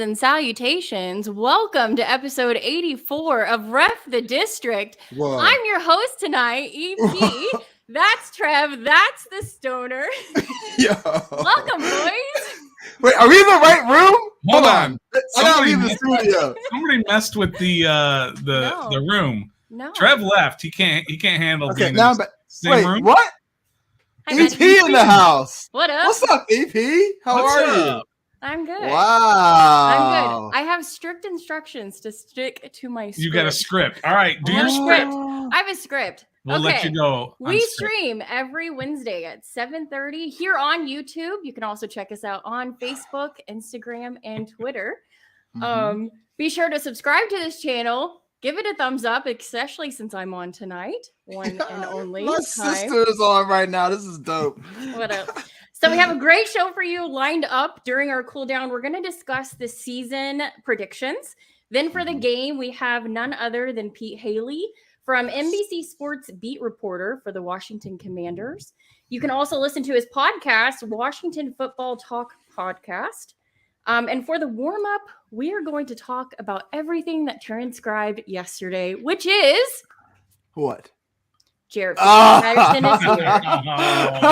and salutations. Welcome to episode 84 of Ref the District. Whoa. I'm your host tonight, EP. That's Trev. That's the Stoner. Yo. Welcome, boys. Wait, are we in the right room? Hold on. I gotta leave the studio. Somebody messed with the room. No. Trev left. He can't handle being in the same room. What? Hi, EP in the house. What up? What's up, EP? How What's are up? I'm good. Wow. I'm good. I have strict instructions to stick to my script. You got a script. All right. Do I your have a script. script. I have a script. We'll let you go. We stream every Wednesday at 7:30 here on YouTube. You can also check us out on Facebook, Instagram, and Twitter. Be sure to subscribe to this channel. Give it a thumbs up, especially since I'm on tonight. One and only My time. sister is on right now. This is dope. What up? So we have a great show for you lined up during our cool down. We're going to discuss the season predictions. Then for the game, we have none other than Pete Hailey from NBC Sports beat reporter for the Washington Commanders. You can also listen to his podcast, Washington Football Talk Podcast. And for the warm-up, we are going to talk about everything that transcribed yesterday, which is... What? Jared Patterson is here.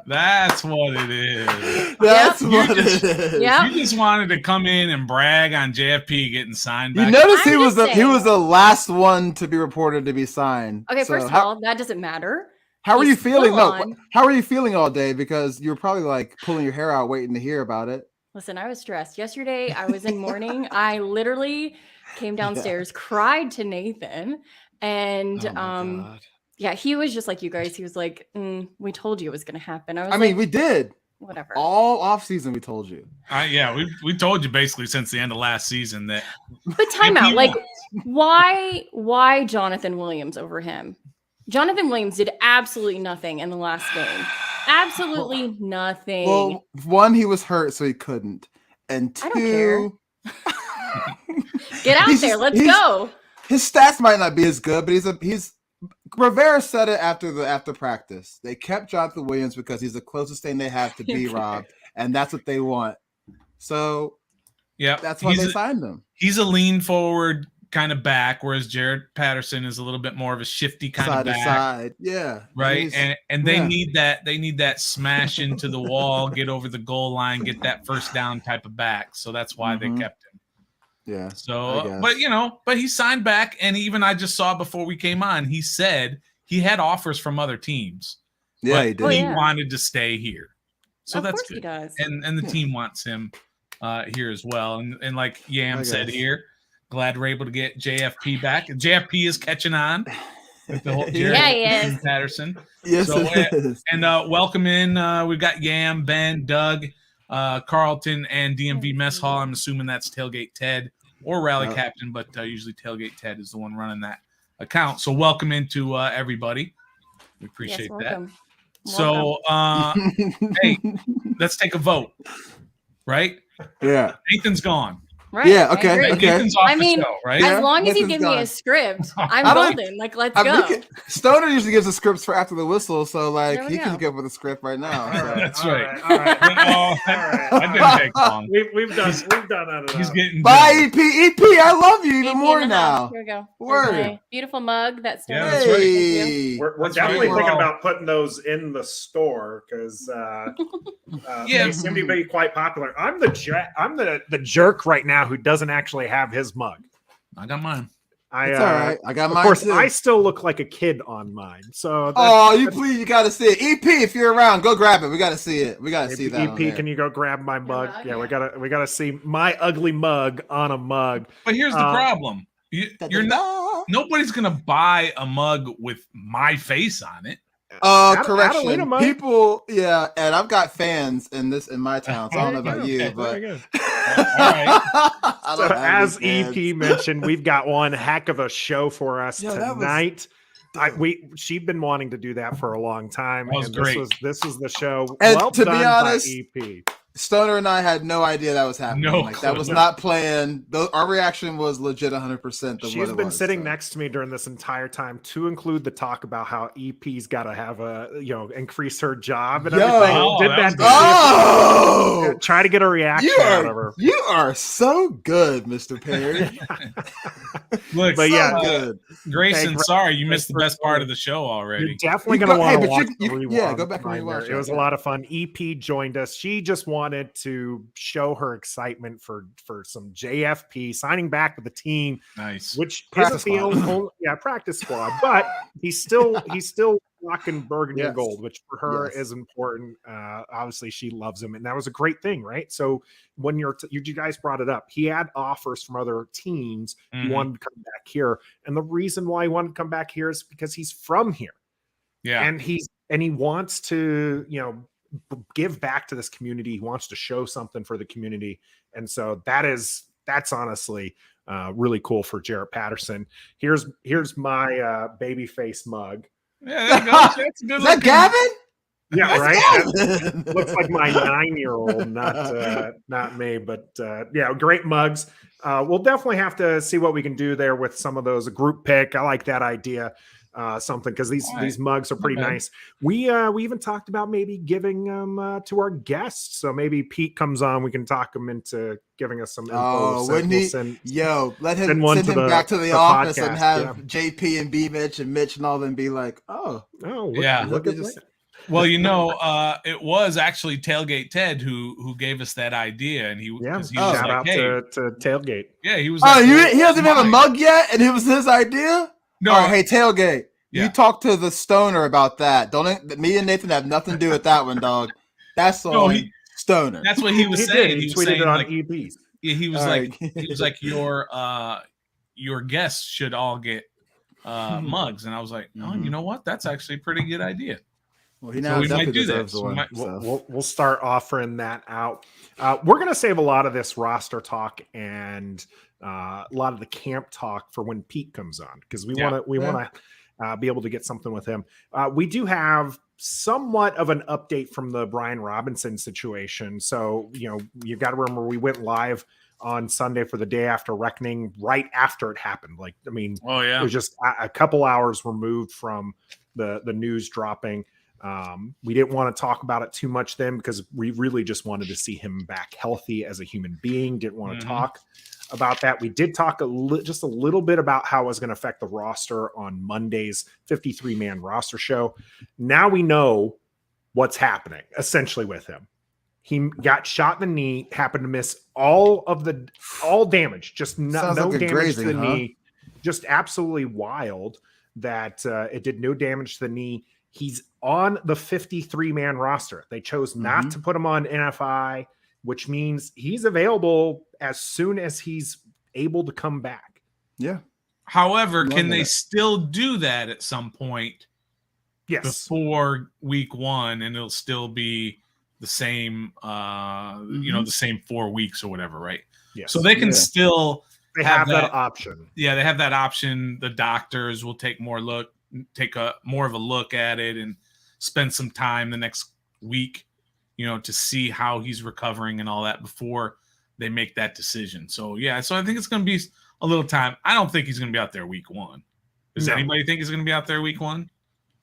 That's what it is. That's what it is. Yep. You just wanted to come in and brag on JFP getting signed back. You notice I'm he was just the last one to be reported to be signed. Okay, So first of all, that doesn't matter. how are you he's feeling? full No, on. how are you feeling all day? Because you were probably like pulling your hair out, waiting to hear about it. Listen, I was stressed. Yesterday, I was in mourning. I literally came downstairs, cried to Nathan, and Oh my God. yeah, he was just like you guys. He was like, "We told you it was going to happen." I was I mean, like, we did whatever. all off season. We told you. Yeah, we told you basically since the end of last season that. But time out. He Like, wants. why Jonathan Williams over him? Jonathan Williams did absolutely nothing in the last game. Absolutely nothing. Well, one, he was hurt, so he couldn't, and I don't care. two, Get out he's there. just- Let's he's- go. his stats might not be as good, but he's. Rivera said it after practice. They kept Jonathan Williams because he's the closest thing they have to B-Rob, and that's what they want. So Yeah, that's why they signed him. He's a lean forward kind of back, whereas Jared Patterson is a little bit more of a shifty kind Side of to back. side, yeah, Right. And they yeah. need that smash into the wall, get over the goal line, get that first down type of back. So that's why they kept him. Yeah. So but he signed back, and even I just saw before we came on, he said he had offers from other teams. Yeah, he did. He wanted to stay here. So Of that's course good. he does. And the team wants him here as well. And like Yam said here, glad we're able to get JFP back. And JFP is catching on with the whole Jared he is. Patterson. Yes, So, it is. And welcome in. We've got Yam, Ben, Doug, Carlton, and DMV Mess Hall. I'm assuming that's Tailgate Ted or Rally Captain, but usually Tailgate Ted is the one running that account. So welcome into everybody. We appreciate that. Welcome. So, hey, let's take a vote, right? Yeah. Nathan's gone. Right. Yeah, I okay, agree. okay. Nathan's off I mean, the show, right? Yeah, as long as you Nathan's give me a gone. script, I'm I don't- golden. Like, let's go. Stoner usually gives the scripts for after the whistle, so like There we he can go. get with the script right now. All so. right, That's all right. All right. Oh, that didn't take long. We've done that enough. He's getting Bye, good. EP. I love you even Thank you more in the house. now. Here we go. Word. There's my beautiful mug. That's Yeah, that's right. Hey. We're That's definitely right. thinking We're all- about putting those in the store because Yeah. they seem to be quite popular. I'm the jerk right now who doesn't actually have his mug. I got mine. It's all right. I got Of mine course, too. I still look like a kid on mine. So You gotta see it. EP, if you're around, go grab it. We gotta see it. We gotta see that. on EP, there. can you go grab my mug? mug, Yeah, yeah. we gotta see my ugly mug on a mug. But here's the problem. You're not. Nobody's gonna buy a mug with my face on it. Correction. Adelina mug. People, yeah, and I've got fans in my town, so I don't know about you, Very but good. I So don't have as any fans. EP mentioned, we've got one heck of a show for us Yeah, that was tonight. She'd been wanting to do that for a long time. That was and great. This is the show. And Well to be done honest, by EP. Stoner and I had no idea that was happening. No Like, that clue. was not planned. Our reaction was legit 100%. She's been sitting next to me during this entire time, to include the talk about how EP's got to have increase her job and everything. Oh, Did that that? Oh, Try to get a reaction out of her. You are so good, Mr. Perry. Look, But yeah, good. Grayson, Hey, sorry you missed the for best part joining. of the show already. You're definitely going to want to watch the yeah, go back and rewind rewatch there. It was a lot of fun. EP joined us. She just wanted to show her excitement for some JFP signing back with the team, Nice. which Practice isn't the only practice squad, but he's still rocking burgundy and Yes. gold, which for her Yes. is important. Obviously, she loves him, and that was a great thing, right? So when you guys brought it up, he had offers from other teams. He wanted to come back here, and the reason why he wanted to come back here is because he's from here. Yeah. And he wants to, give back to this community. He wants to show something for the community. And so that's honestly really cool for Jarrett Patterson. Here's my baby face mug. Yeah, there you go. That's a good Is that looking- Gavin? Yeah, That's right. Gavin. That looks like my 9-year-old, not me, but great mugs. We'll definitely have to see what we can do there with some of those. A group pick. I like that idea. Something, because these mugs are pretty nice. We even talked about maybe giving them to our guests. So maybe Pete comes on, we can talk him into giving us some info. Oh, wouldn't he? Let him send one send to him back to the the office podcast, and have JP and B Mitch and Mitch and all them be like, look Yeah. at Just- this. Well, it was actually Tailgate Ted who gave us that idea, and he was Shout like, out hey, to Tailgate. yeah, he was. Oh, like, he doesn't have a mine. mug yet, and it was his idea. No, All right, hey Tailgate, Yeah. you talk to the Stoner about that. Don't me and Nathan have nothing to do with that one, dog. That's No, on Stoner. that's what he was He saying. did. He was tweeted saying, it on like, EPs. he was All like, right. he was like, your guests should all get mugs, and I was like, oh, you know what? That's actually a pretty good idea. Well, he So now we might definitely do that. deserves So we one. might- so. We'll start offering that out. We're going to save a lot of this roster talk and a lot of the camp talk for when Pete comes on, because we want to be able to get something with him. We do have somewhat of an update from the Brian Robinson situation. So, you got to remember, we went live on Sunday for the day after reckoning, right after it happened. Oh yeah, it was just a couple hours removed from the news dropping. We didn't want to talk about it too much then, because we really just wanted to see him back healthy as a human being. Didn't want to talk about that. We did talk just a little bit about how it was going to affect the roster on Monday's 53-man roster show. Now we know what's happening essentially with him. He got shot in the knee, happened to miss all damage, just no like a damage grazing, to the huh? knee. Just absolutely wild that it did no damage to the knee. He's on the 53-man roster. They chose not to put him on NFI, which means he's available as soon as he's able to come back. Yeah. However, Love can they that. still do that at some point Yes. before week 1, and it'll still be the same, the same 4 weeks or whatever, right? Yes. So they can still They have have that that option. Yeah, they have that option. The doctors will take more of a look at it and spend some time the next week, to see how he's recovering and all that before they make that decision. So I think it's going to be a little time. I don't think he's going to be out there week 1. Does anybody think he's going to be out there week 1?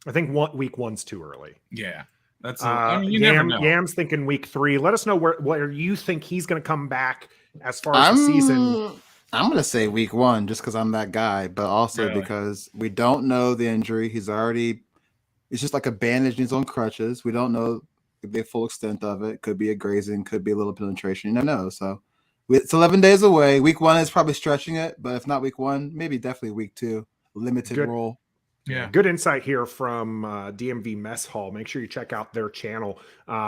I think week 1's too early. Yeah, that's. You never know. Yam's thinking week 3. Let us know where you think he's going to come back as far as the season. I'm going to say week 1 just because I'm that guy, but also because we don't know the injury. It's just like a bandage and he's on crutches. We don't know the full extent of it. Could be a grazing, could be a little penetration. You never know. So it's 11 days away. Week 1 is probably stretching it, but if not week 1, maybe definitely week 2. Limited role. Yeah. Good insight here from DMV Mess Hall. Make sure you check out their channel.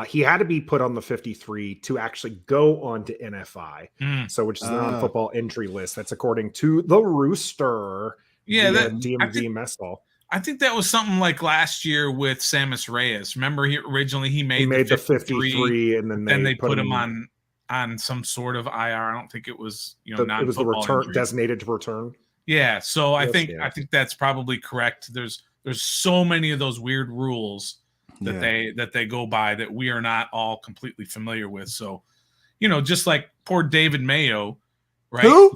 He had to be put on the 53 to actually go on to NFI, so which is the non-football injury list. That's according to the Rooster. Yeah, that DMV Mess Hall. I think that was something like last year with Samus Reyes. Remember, he made the 53, and then they put him on some sort of IR. I don't think it was it was the return injury. Designated to return. Yeah, so I Yes, think yeah. I think that's probably correct. There's so many of those weird rules that they go by that we are not all completely familiar with. So, just like poor David Mayo, right? Who?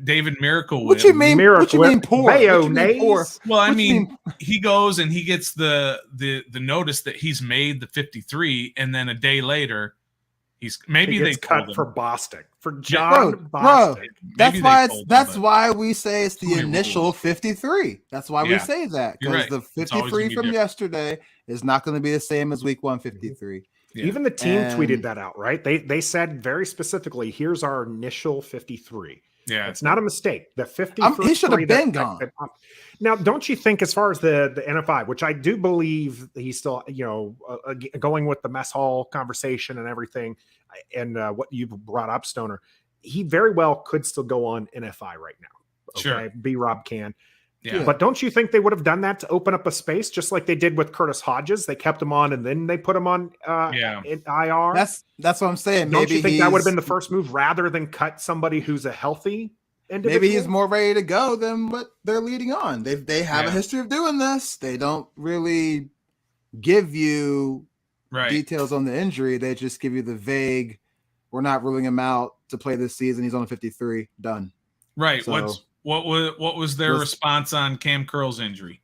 David Miracle Whip. What you mean? What you mean poor? Mayonnaise. Well, he goes and he gets the notice that he's made the 53, and then a day later, he gets cut for Bostic, for John Bostic. That's why we say it's the initial 53. That's why we say that, because the 53 from yesterday is not going to be the same as week 153. Yeah. Even the team tweeted that out, right? They said very specifically, here's our initial 53. Yeah, it's not a mistake. The 53. He should have been gone. Now, don't you think, as far as the NFI, which I do believe he's still, going with the mess hall conversation and everything, and what you brought up, Stoner, he very well could still go on NFI right now. Okay? Sure, B-Rob can. Yeah. But don't you think they would have done that to open up a space, just like they did with Curtis Hodges? They kept him on and then they put him on in IR. That's what I'm saying. Don't you think that would have been the first move rather than cut somebody who's a healthy individual? Maybe he's more ready to go than what they're leading on. They have a history of doing this. They don't really give you details on the injury. They just give you the vague, we're not ruling him out to play this season. He's on a 53. Done. Right. So, what was their response on Cam Curl's injury?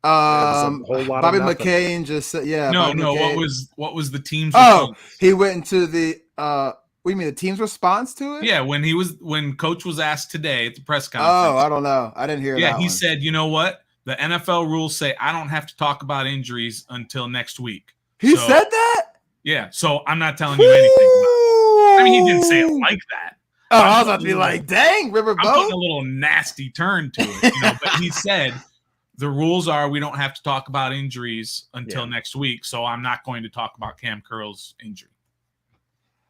Bobby McCain just said, No. McCain. What was the team's response? He went into the what do you mean, the team's response to it? Yeah, when Coach was asked today at the press conference. Oh, I don't know. I didn't hear that. Yeah, he said, you know what? The NFL rules say I don't have to talk about injuries until next week. He said that? Yeah, so I'm not telling you anything about it. I mean, he didn't say it like that. Oh, I was about to be like, dang, Riverboat. I'm putting a little nasty turn to it, but he said the rules are we don't have to talk about injuries until next week, so I'm not going to talk about Cam Curl's injury.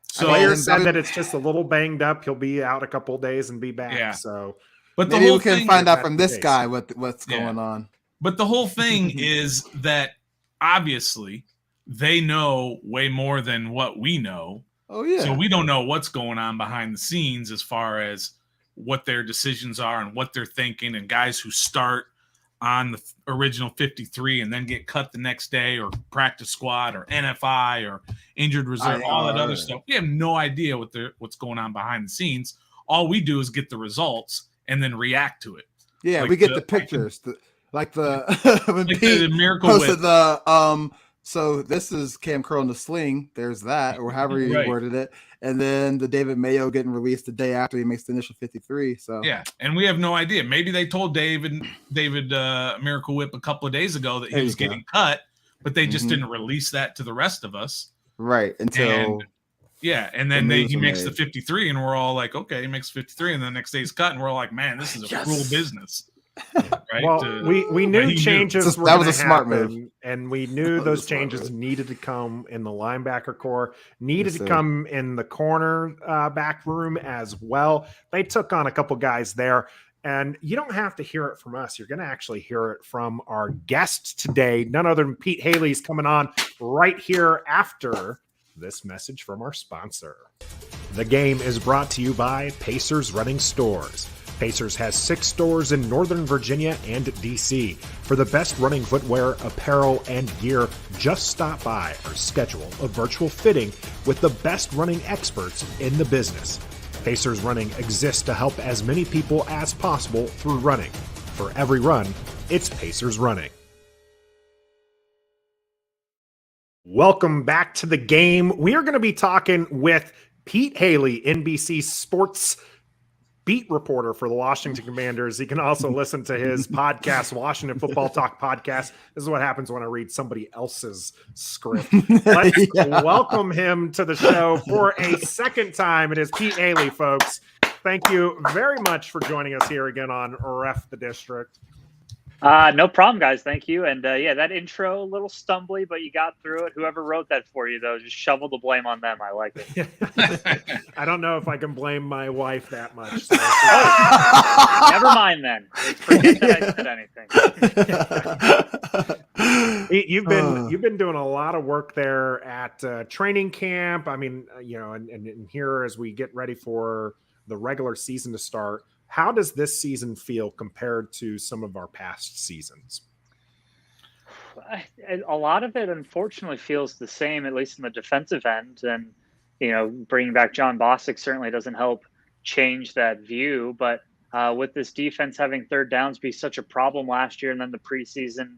So Player said that it's just a little banged up. He'll be out a couple of days and be back. Yeah. So, but maybe we can find out from this guy what's going on. But the whole thing is that obviously they know way more than what we know. Oh, yeah. So we don't know what's going on behind the scenes as far as what their decisions are and what they're thinking, and guys who start on the original 53 and then get cut the next day, or practice squad, or NFI, or injured reserve, all that other stuff. We have no idea what's going on behind the scenes. All we do is get the results and then react to it. Yeah, we get the pictures. The Miracle posted the so this is Cam Curl in the sling. There's that, or however you worded it. And then the David Mayo getting released the day after he makes the initial 53. So yeah, and we have no idea. Maybe they told David Miracle Whip a couple of days ago that he was getting cut, but they just didn't release that to the rest of us. Right. Until and then he makes the 53, and we're all like, okay, he makes 53, and then the next day he's cut, and we're all like, man, this is a cruel business. Right? Well, we knew changes were that was a happen, smart move, and we knew those changes needed to come in the linebacker core, needed to come in the corner back room as well. They took on a couple guys there, and you don't have to hear it from us. You're going to actually hear it from our guest today. None other than Pete Hailey coming on right here after this message from our sponsor. The game is brought to you by Pacers Running Stores. Pacers has 6 stores in Northern Virginia and DC. For the best running footwear, apparel, and gear, just stop by or schedule a virtual fitting with the best running experts in the business. Pacers Running exists to help as many people as possible through running. For every run, it's Pacers Running. Welcome back to the game. We are going to be talking with Pete Hailey, NBC Sports beat reporter for the Washington Commanders. You can also listen to his podcast, Washington Football Talk Podcast. This is what happens when I read somebody else's script. Let's welcome him to the show for a second time. It is Pete Hailey, folks. Thank you very much for joining us here again on Ref the District. No problem, guys. Thank you. And that intro, a little stumbly, but you got through it. Whoever wrote that for you, though, just shovel the blame on them. I like it. I don't know if I can blame my wife that much. So. Never mind then. Forget that I said anything. You've been doing a lot of work there at training camp. I mean, and here as we get ready for the regular season to start. How does this season feel compared to some of our past seasons? A lot of it, unfortunately, feels the same, at least in the defensive end. And, bringing back John Bostic certainly doesn't help change that view. But with this defense having third downs be such a problem last year and then the preseason,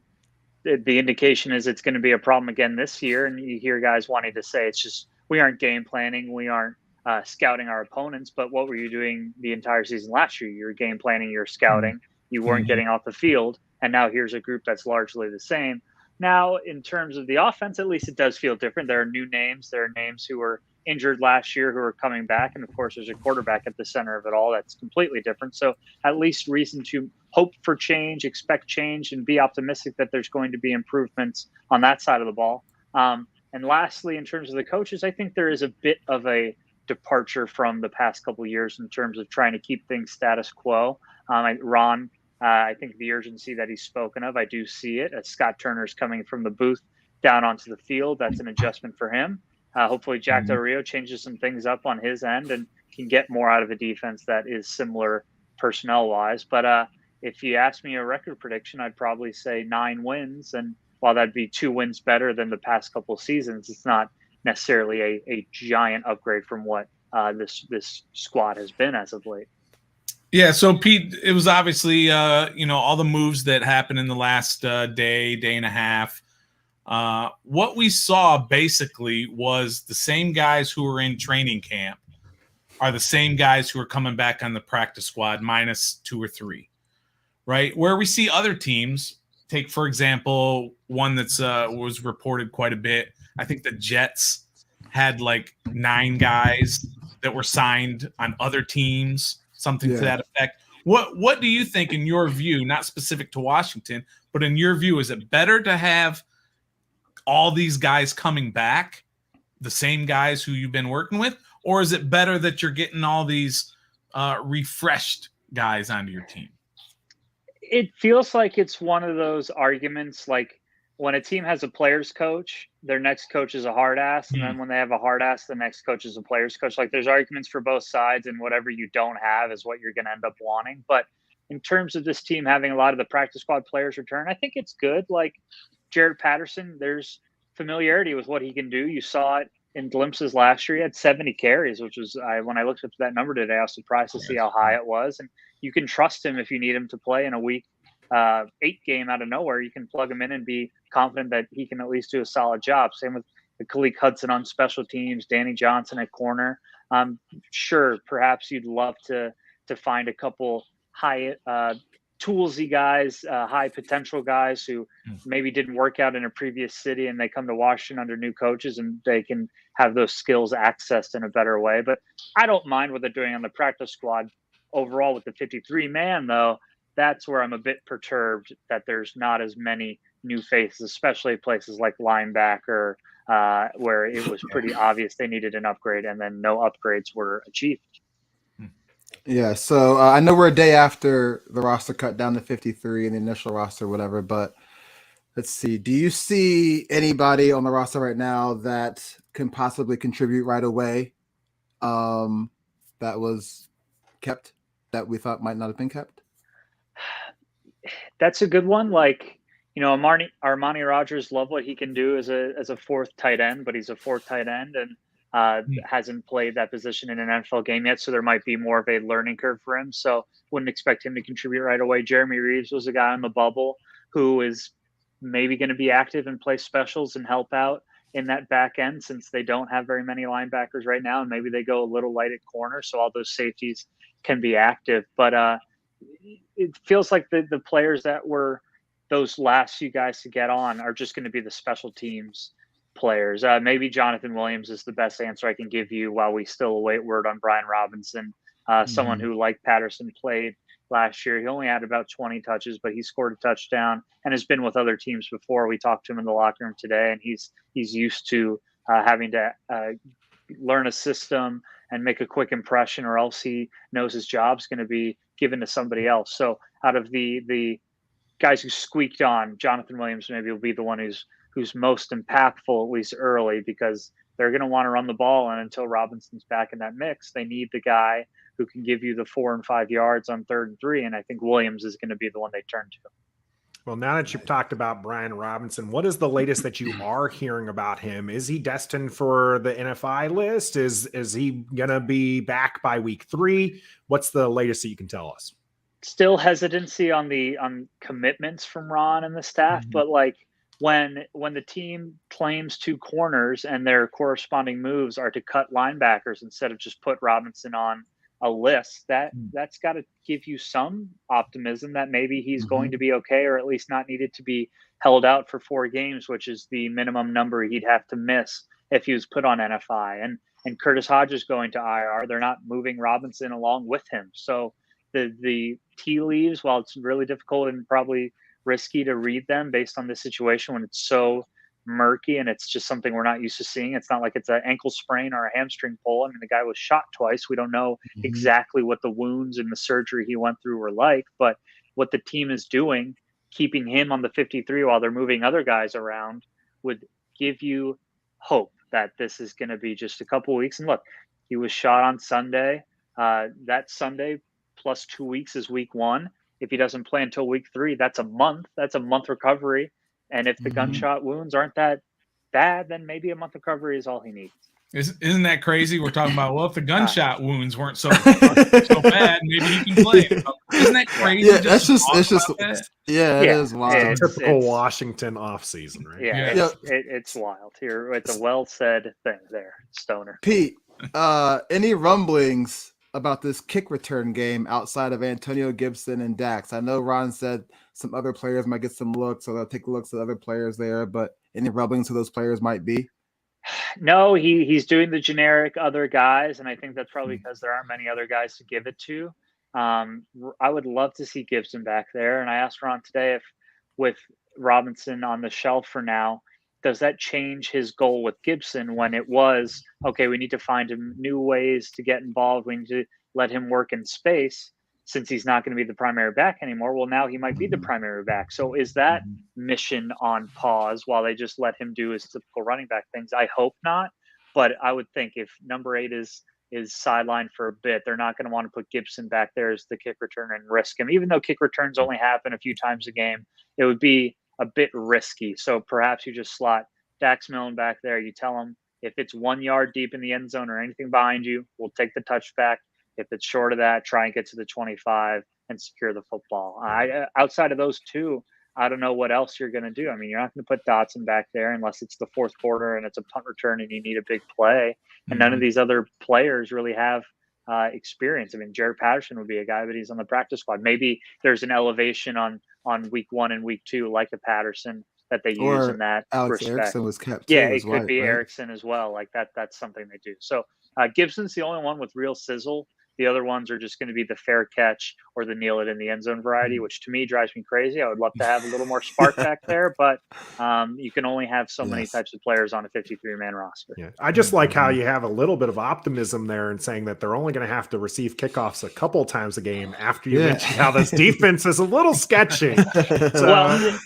the indication is it's going to be a problem again this year. And you hear guys wanting to say it's just we aren't game planning, we aren't scouting our opponents. But what were you doing the entire season last year? You were game planning, you're scouting, you weren't getting off the field. And now here's a group that's largely the same. Now, in terms of the offense, at least it does feel different. There are new names. There are names who were injured last year who are coming back. And of course, there's a quarterback at the center of it all that's completely different. So at least reason to hope for change, expect change, and be optimistic that there's going to be improvements on that side of the ball. And lastly, in terms of the coaches, I think there is a bit of a departure from the past couple of years in terms of trying to keep things status quo. Ron, I think the urgency that he's spoken of, I do see it. As Scott Turner's coming from the booth down onto the field, that's an adjustment for him. Hopefully Jack Del Rio changes some things up on his end and can get more out of a defense that is similar personnel-wise. But if you ask me a record prediction, I'd probably say 9 wins. And while that'd be 2 wins better than the past couple of seasons, it's not necessarily a giant upgrade from what this squad has been as of late. Yeah, so Pete, it was obviously all the moves that happened in the last day and a half. What we saw basically was the same guys who were in training camp are the same guys who are coming back on the practice squad minus 2 or 3, right? Where we see other teams, take for example one that's was reported quite a bit. I think the Jets had like 9 guys that were signed on other teams. Something to that effect. What do you think, in your view, not specific to Washington, but in your view, is it better to have all these guys coming back, the same guys who you've been working with, or is it better that you're getting all these refreshed guys onto your team? It feels like it's one of those arguments like when a team has a player's coach, their next coach is a hard ass. And then when they have a hard ass, the next coach is a player's coach. Like there's arguments for both sides, and whatever you don't have is what you're going to end up wanting. But in terms of this team having a lot of the practice squad players return, I think it's good. Like Jared Patterson, there's familiarity with what he can do. You saw it in glimpses last year. He had 70 carries, which was, when I looked up that number today, I was surprised to see how high it was. And you can trust him if you need him to play in a week 8 game out of nowhere. You can plug him in and be confident that he can at least do a solid job. Same with Khalid Hudson on special teams, Danny Johnson at corner. Sure, perhaps you'd love to find a couple high toolsy guys, high potential guys who maybe didn't work out in a previous city and they come to Washington under new coaches and they can have those skills accessed in a better way. But I don't mind what they're doing on the practice squad. Overall with the 53-man, though, that's where I'm a bit perturbed that there's not as many new faces, especially places like linebacker, where it was pretty obvious they needed an upgrade and then no upgrades were achieved. Yeah, so I know we're a day after the roster cut down to 53 in the initial roster, whatever, but let's see. Do you see anybody on the roster right now that can possibly contribute right away that was kept that we thought might not have been kept? That's a good one. Like, Armani Rogers, love what he can do as a fourth tight end, but he's a fourth tight end and hasn't played that position in an NFL game yet. So there might be more of a learning curve for him. So wouldn't expect him to contribute right away. Jeremy Reeves was a guy on the bubble who is maybe going to be active and play specials and help out in that back end since they don't have very many linebackers right now. And maybe they go a little light at corner. So all those safeties can be active, but it feels like the players that were those last few guys to get on are just going to be the special teams players. Maybe Jonathan Williams is the best answer I can give you while we still await word on Brian Robinson, someone who, like Patterson, played last year. He only had about 20 touches, but he scored a touchdown and has been with other teams before. We talked to him in the locker room today, and he's used to having to learn a system and make a quick impression, or else he knows his job's going to be given to somebody else. So out of the guys who squeaked on, Jonathan Williams maybe will be the one who's most impactful, at least early, because they're going to want to run the ball. And until Robinson's back in that mix, they need the guy who can give you the 4 and 5 yards on 3rd and 3. And I think Williams is going to be the one they turn to. Well, now that you've talked about Brian Robinson, what is the latest that you are hearing about him? Is he destined for the NFI list? Is he going to be back by week 3? What's the latest that you can tell us? Still hesitancy on commitments from Ron and the staff, but like when the team claims 2 corners and their corresponding moves are to cut linebackers instead of just put Robinson on a list, that's got to give you some optimism that maybe he's going to be okay, or at least not needed to be held out for 4 games, which is the minimum number he'd have to miss if he was put on NFI. And Curtis Hodges going to IR. They're not moving Robinson along with him. So the tea leaves, while it's really difficult and probably risky to read them based on this situation when it's so murky and it's just something we're not used to seeing. It's not like it's an ankle sprain or a hamstring pull. I mean, the guy was shot twice. We don't know exactly what the wounds and the surgery he went through were like, but what the team is doing, keeping him on the 53 while they're moving other guys around, would give you hope that this is going to be just a couple weeks. And look, he was shot on Sunday. That Sunday plus 2 weeks is week 1. If he doesn't play until week 3, that's a month. That's a month recovery. And if the gunshot wounds aren't that bad, then maybe a month recovery is all he needs. Isn't that crazy? We're talking about, well, if the gunshot wounds weren't so bad, maybe he can play. Isn't that crazy? Yeah, it's just it is wild. It's a typical Washington offseason, right? Yeah, it's wild here. It's a well said thing there, Stoner. Pete, any rumblings about this kick return game outside of Antonio Gibson and Dax? I know Ron said some other players might get some looks, so they'll take looks at other players there, but any rumblings who those players might be? No, he's doing the generic other guys, and I think that's probably because there aren't many other guys to give it to. I would love to see Gibson back there, and I asked Ron today if with Robinson on the shelf for now, does that change his goal with Gibson when it was, okay, we need to find him new ways to get involved. We need to let him work in space since he's not going to be the primary back anymore. Well, now he might be the primary back. So is that mission on pause while they just let him do his typical running back things? I hope not. But I would think if number 8 is sidelined for a bit, they're not going to want to put Gibson back there as the kick returner and risk him. Even though kick returns only happen a few times a game, it would be a bit risky. So perhaps you just slot Dax Milne back there. You tell him if it's 1 yard deep in the end zone or anything behind you, we'll take the touchback. If it's short of that, try and get to the 25 and secure the football. Outside of those 2, I don't know what else you're going to do. I mean, you're not going to put Dotson back there unless it's the 4th quarter and it's a punt return and you need a big play. And none of these other players really have experience. I mean, Jared Patterson would be a guy, but he's on the practice squad. Maybe there's an elevation on week 1 and week 2, like a Patterson that they use in that Alex respect. Erickson was kept. Yeah, it could be Erickson as well. Like that's something they do. So Gibson's the only one with real sizzle. The other ones are just going to be the fair catch or the kneel it in the end zone variety, which to me drives me crazy. I would love to have a little more spark back there, but you can only have so many types of players on a 53-man roster. Yeah. I just like how you have a little bit of optimism there and saying that they're only going to have to receive kickoffs a couple times a game after you mentioned how this defense is a little sketchy. Well,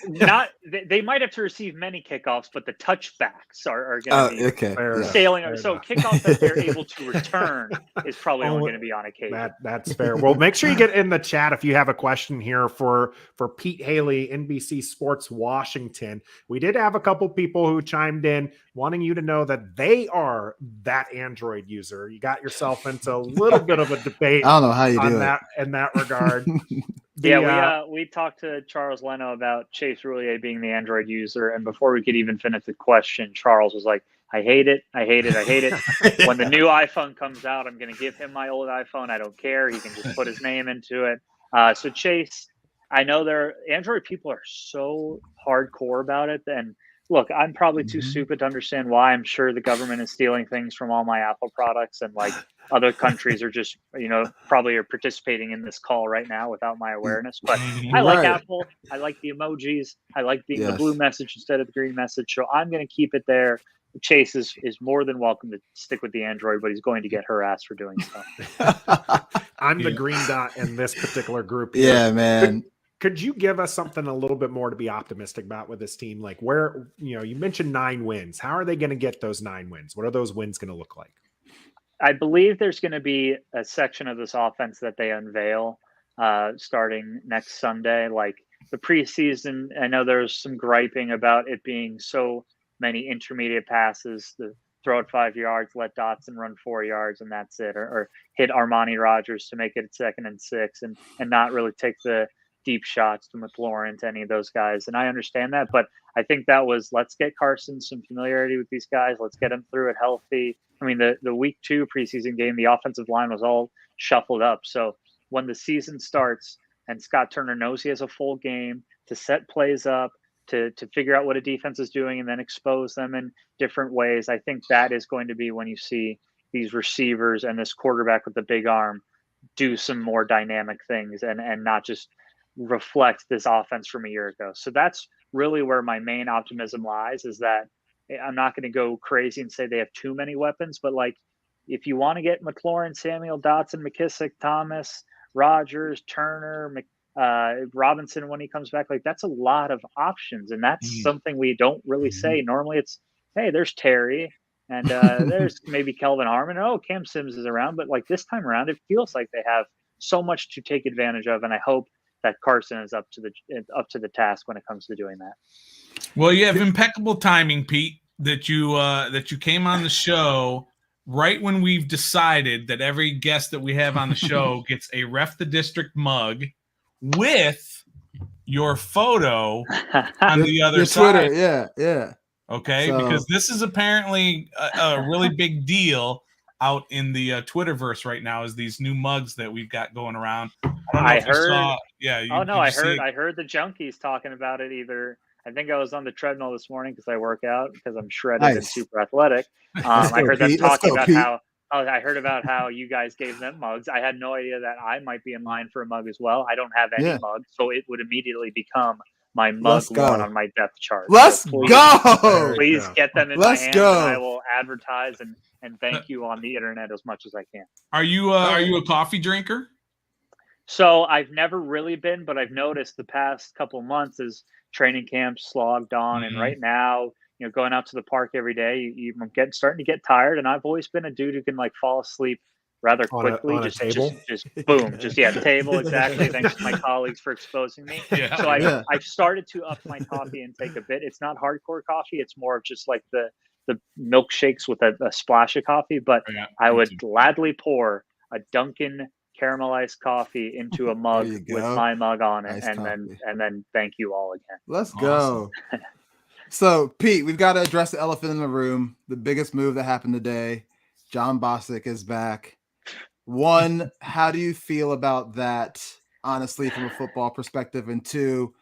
they might have to receive many kickoffs, but the touchbacks are going to be sailing. So kickoffs that they're able to return is probably only going to be on occasion. That's fair. Well, make sure you get in the chat if you have a question here for Pete Hailey, NBC Sports Washington. We did have a couple people who chimed in wanting you to know that they are that Android user. You got yourself into a little bit of a debate. I don't know how you do that in that regard. We talked to Charles Leno about Chase Roulier being the Android user, and before we could even finish the question, Charles was like, I hate it. When the new iPhone comes out, I'm going to give him my old iPhone. I don't care. He can just put his name into it. So Chase, I know Android people are so hardcore about it. And look, I'm probably too stupid to understand why. I'm sure the government is stealing things from all my Apple products, and like other countries are just, probably are participating in this call right now without my awareness. But I like Apple. I like the emojis. I like being the blue message instead of the green message. So I'm going to keep it there. Chase is more than welcome to stick with the Android, but he's going to get harassed for doing so. I'm the green dot in this particular group here. Yeah, man. Could you give us something a little bit more to be optimistic about with this team? Like where, you mentioned 9 wins. How are they going to get those 9 wins? What are those wins going to look like? I believe there's going to be a section of this offense that they unveil starting next Sunday. Like the preseason, I know there's some griping about it being so many intermediate passes, the throw it 5 yards, let Dotson run 4 yards, and that's it, or hit Armani Rogers to make it 2nd and 6, and not really take the deep shots to McLaurin, to any of those guys. And I understand that, but I think that was, let's get Carson some familiarity with these guys. Let's get him through it healthy. I mean, the week 2 preseason game, the offensive line was all shuffled up. So when the season starts and Scott Turner knows he has a full game to set plays up, to figure out what a defense is doing and then expose them in different ways, I think that is going to be when you see these receivers and this quarterback with the big arm do some more dynamic things and not just reflect this offense from a year ago. So that's really where my main optimism lies, is that I'm not going to go crazy and say they have too many weapons, but like, if you want to get McLaurin, Samuel, Dotson, McKissick, Thomas, Rogers, Turner, Robinson when he comes back, like, that's a lot of options, and that's something we don't really say. Normally it's, hey, there's Terry, and there's maybe Kelvin Harmon. Oh, Cam Sims is around, but like this time around, it feels like they have so much to take advantage of, and I hope that Carson is up to the task when it comes to doing that. Well, you have impeccable timing, Pete, that you came on the show right when we've decided that every guest that we have on the show gets a Ref the District mug with your photo on the other side. Twitter, yeah. Okay, So, because this is apparently a really big deal out in the Twitterverse right now, is these new mugs that we've got going around. I don't know if you saw. Yeah. I heard the junkies talking about it. Either, I think I was on the treadmill this morning because I work out, because I'm shredded and super athletic. I heard them talking about how. I heard about how you guys gave them mugs. I had no idea that I might be in line for a mug as well. I don't have any mugs, so it would immediately become my mug one on my depth chart. Let's go! Please get them in my hands, and I will advertise and thank you on the internet as much as I can. Are you a coffee drinker? So I've never really been, but I've noticed the past couple of months as training camps slogged on, and right now, you know, going out to the park every day, you're starting to get tired. And I've always been a dude who can like fall asleep rather quickly. On a table? Just boom, table. Exactly. Thanks to my colleagues for exposing me. Yeah. So I've started to up my coffee intake a bit. It's not hardcore coffee. It's more of just like the milkshakes with a splash of coffee. But I would gladly pour a Dunkin' caramelized coffee into a mug with my mug on it, and then thank you all again. Let's go. So, Pete, we've got to address the elephant in the room. The biggest move that happened today. John Bostic is back. One, how do you feel about that, honestly, from a football perspective? And two,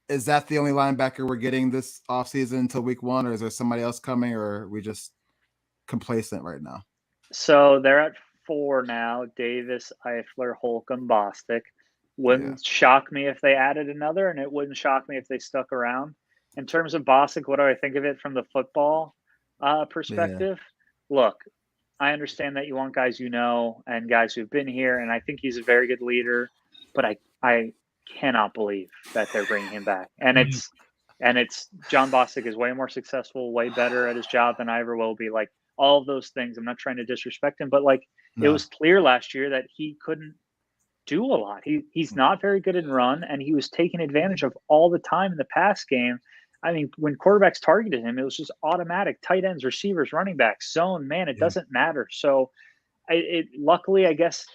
is that the only linebacker we're getting this offseason until week 1, or is there somebody else coming, or are we just complacent right now? So they're at 4 now: Davis, Eifler, Holcomb, Bostic. Wouldn't shock me if they added another, and it wouldn't shock me if they stuck around. In terms of Bostic, what do I think of it from the football perspective? Look, I understand that you want guys and guys who've been here, and I think he's a very good leader, but I cannot believe that they're bringing him back. And it's John Bostic is way more successful, way better at his job than I ever will be. Like, all of those things, I'm not trying to disrespect him, but like, it was clear last year that he couldn't do a lot. He's not very good in run, and he was taken advantage of all the time in the pass game. I mean, when quarterbacks targeted him, it was just automatic. Tight ends, receivers, running backs, zone, man, it doesn't matter. So luckily, I guess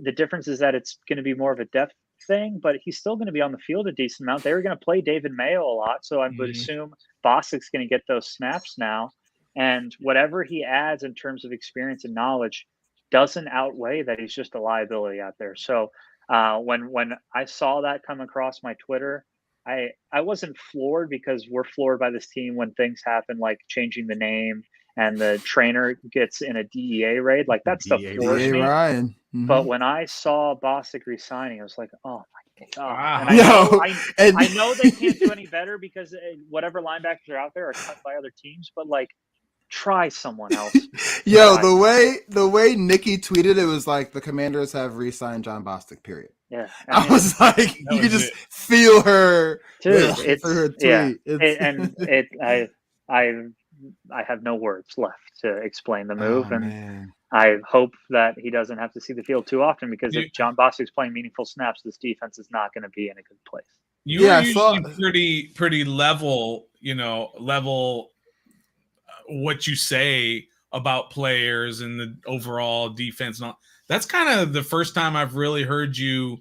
the difference is that it's going to be more of a depth thing, but he's still going to be on the field a decent amount. They were going to play David Mayo a lot, so I would assume Bostic's going to get those snaps now. And whatever he adds in terms of experience and knowledge doesn't outweigh that he's just a liability out there. So when I saw that come across my Twitter, I wasn't floored, because we're floored by this team when things happen, like changing the name and the trainer gets in a DEA raid. Like, that stuff floors me. Ryan. But when I saw Bostic resigning, I was like, oh my God. Wow. And I know they can't do any better, because whatever linebackers are out there are cut by other teams, but like, try someone else. The way Nikki tweeted it was like, the Commanders have re-signed John Bostic, period. Yeah, I was like, you could just feel her. Dude, I have no words left to explain the move, and I hope that he doesn't have to see the field too often, because if John Bostic's playing meaningful snaps, this defense is not going to be in a good place. You Yeah, were I saw- usually pretty level, what you say about players and the overall defense. And all. That's kind of the first time I've really heard you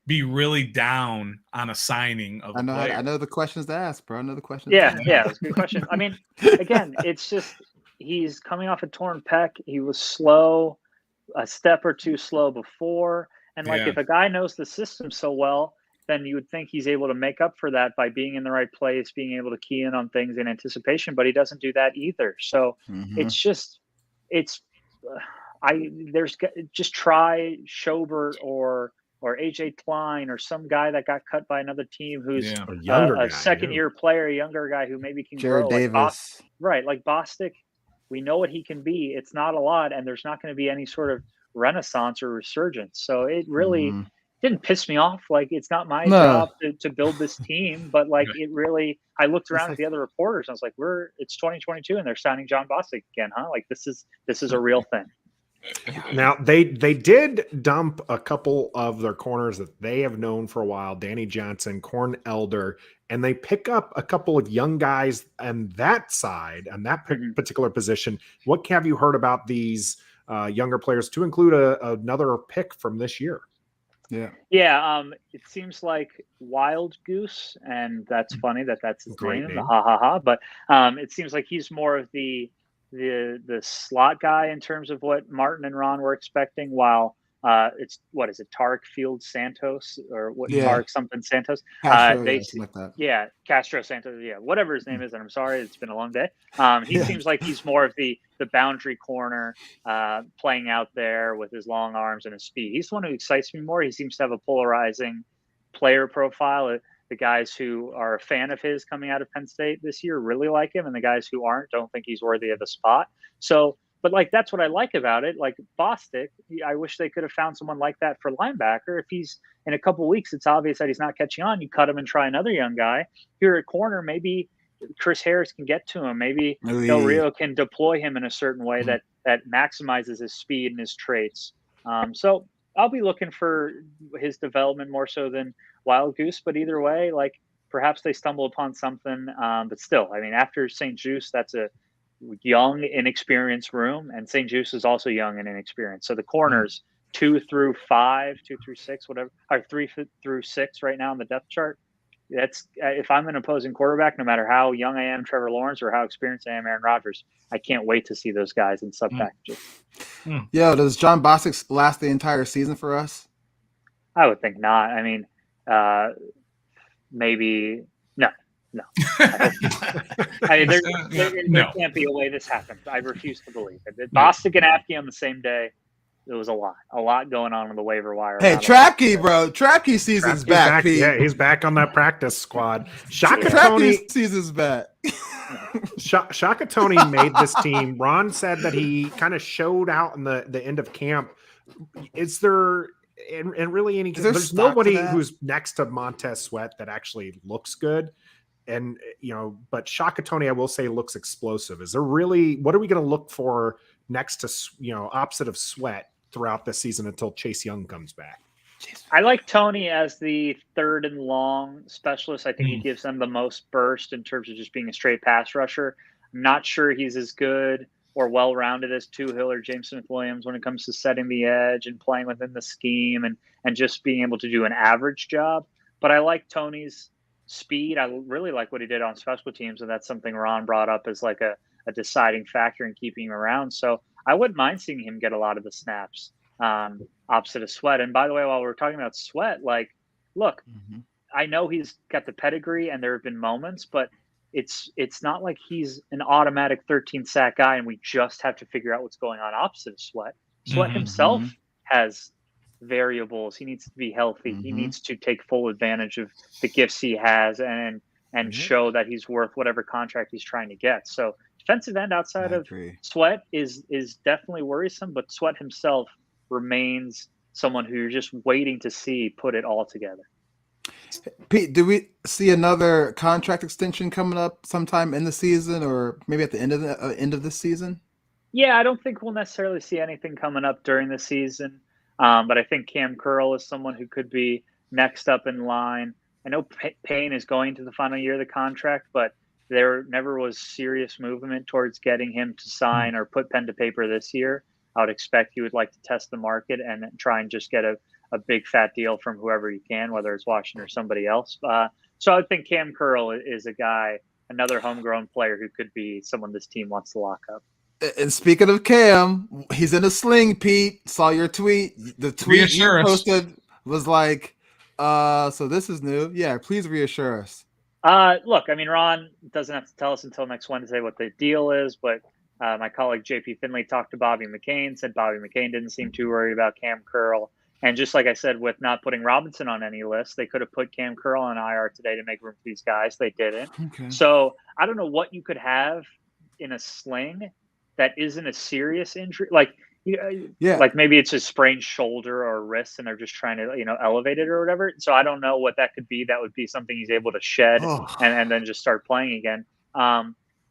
be really down on a signing of I a know. player. I know the questions to ask, bro. I know the questions. Yeah, to ask. yeah, it's a good question. I mean, again, it's just he's coming off a torn pec. He was slow, a step or two slow before. And like Yeah. if a guy knows the system so well, then you would think he's able to make up for that by being in the right place, being able to key in on things in anticipation, but he doesn't do that either. So it's just just try Schobert or AJ Klein or some guy that got cut by another team who's A younger a guy, second-year player, a younger guy who maybe can Jared grow. Davis. Like Bostic, we know what he can be. It's not a lot, and there's not going to be any sort of renaissance or resurgence. So it really didn't piss me off. Like it's not my job to build this team, but like it really. I looked around at the other reporters, and I was like, it's 2022, and they're signing John Bostic again, huh? Like this is a real thing. Now they did dump a couple of their corners that they have known for a while, Danny Johnson, Corn Elder, and they pick up a couple of young guys on that side, on that particular position. What have you heard about these younger players, to include another pick from this year? Yeah. It seems like Wild Goose, and that's funny that's his Great name. name. Ha ha ha. But it seems like he's more of the slot guy in terms of what Martin and Ron were expecting, while it's what is it, Tarek Field Santos or what Tarek something Santos. Castro, something like that. Yeah, Castro Santos, whatever his name is, and I'm sorry, it's been a long day. He seems like he's more of the boundary corner, playing out there with his long arms and his speed. He's the one who excites me more. He seems to have a polarizing player profile. The guys who are a fan of his coming out of Penn State this year really like him, and the guys who aren't don't think he's worthy of a spot. So, but like that's what I like about it. Like Bostic, I wish they could have found someone like that for linebacker. If he's in a couple of weeks, it's obvious that he's not catching on. You cut him and try another young guy here at corner. Maybe Chris Harris can get to him. Maybe Del Rio can deploy him in a certain way that maximizes his speed and his traits. So I'll be looking for his development more so than Wild Goose, but either way, like perhaps they stumble upon something. But still, I mean, after St. Juice, that's a young, inexperienced room, and St. Juice is also young and inexperienced. So the corners 2 through 5, 2 through 6, whatever, or 3 through 6 right now on the depth chart. That's if I'm an opposing quarterback, no matter how young I am, Trevor Lawrence, or how experienced I am, Aaron Rodgers, I can't wait to see those guys in sub packages. Yo, does John Bostic last the entire season for us? I would think not. I mean, maybe no. I mean, there can't be a way this happens. I refuse to believe it. Bostic and Apke on the same day. There was a lot going on the waiver wire. Hey, Trapke, bro. Trapke season's back. Yeah, he's back on that practice squad. Trapke season's back. Shaka Tony made this team. Ron said that he kind of showed out in the end of camp. Is there and really any? There's nobody who's next to Montez Sweat that actually looks good. And but Shaka Tony, I will say, looks explosive. Is there really? What are we going to look for next to opposite of Sweat throughout this season until Chase Young comes back? I like Tony as the third and long specialist. I think he gives them the most burst in terms of just being a straight pass rusher. I'm not sure he's as good or well-rounded as Hill or James Smith-Williams when it comes to setting the edge and playing within the scheme and just being able to do an average job. But I like Tony's speed. I really like what he did on special teams, and that's something Ron brought up as like a deciding factor in keeping him around. So I wouldn't mind seeing him get a lot of the snaps opposite of Sweat. And by the way, while we're talking about Sweat, like, look, I know he's got the pedigree and there have been moments, but it's not like he's an automatic 13 sack guy and we just have to figure out what's going on opposite of Sweat. Sweat himself has variables. He needs to be healthy. He needs to take full advantage of the gifts he has and show that he's worth whatever contract he's trying to get. So defensive end outside of Sweat is definitely worrisome, but Sweat himself remains someone who you're just waiting to see put it all together. Pete, do we see another contract extension coming up sometime in the season, or maybe at the end of this season? Yeah, I don't think we'll necessarily see anything coming up during the season, but I think Cam Curl is someone who could be next up in line. I know Payne is going to the final year of the contract, but there never was serious movement towards getting him to sign or put pen to paper this year. I would expect he would like to test the market and try and just get a big fat deal from whoever he can, whether it's Washington or somebody else. So I think Cam Curl is a guy, another homegrown player who could be someone this team wants to lock up. And speaking of Cam, he's in a sling, Pete. Saw your tweet. The tweet you posted was like, so this is new. Yeah, please reassure us. Look, I mean, Ron doesn't have to tell us until next Wednesday what the deal is, but my colleague JP Finley talked to Bobby McCain, said Bobby McCain didn't seem too worried about Cam Curl. And just like I said, with not putting Robinson on any list, they could have put Cam Curl on IR today to make room for these guys. They didn't. Okay. So I don't know what you could have in a sling that isn't a serious injury. Like, like maybe it's a sprained shoulder or wrist and they're just trying to, elevate it or whatever. So I don't know what that could be. That would be something he's able to shed and then just start playing again.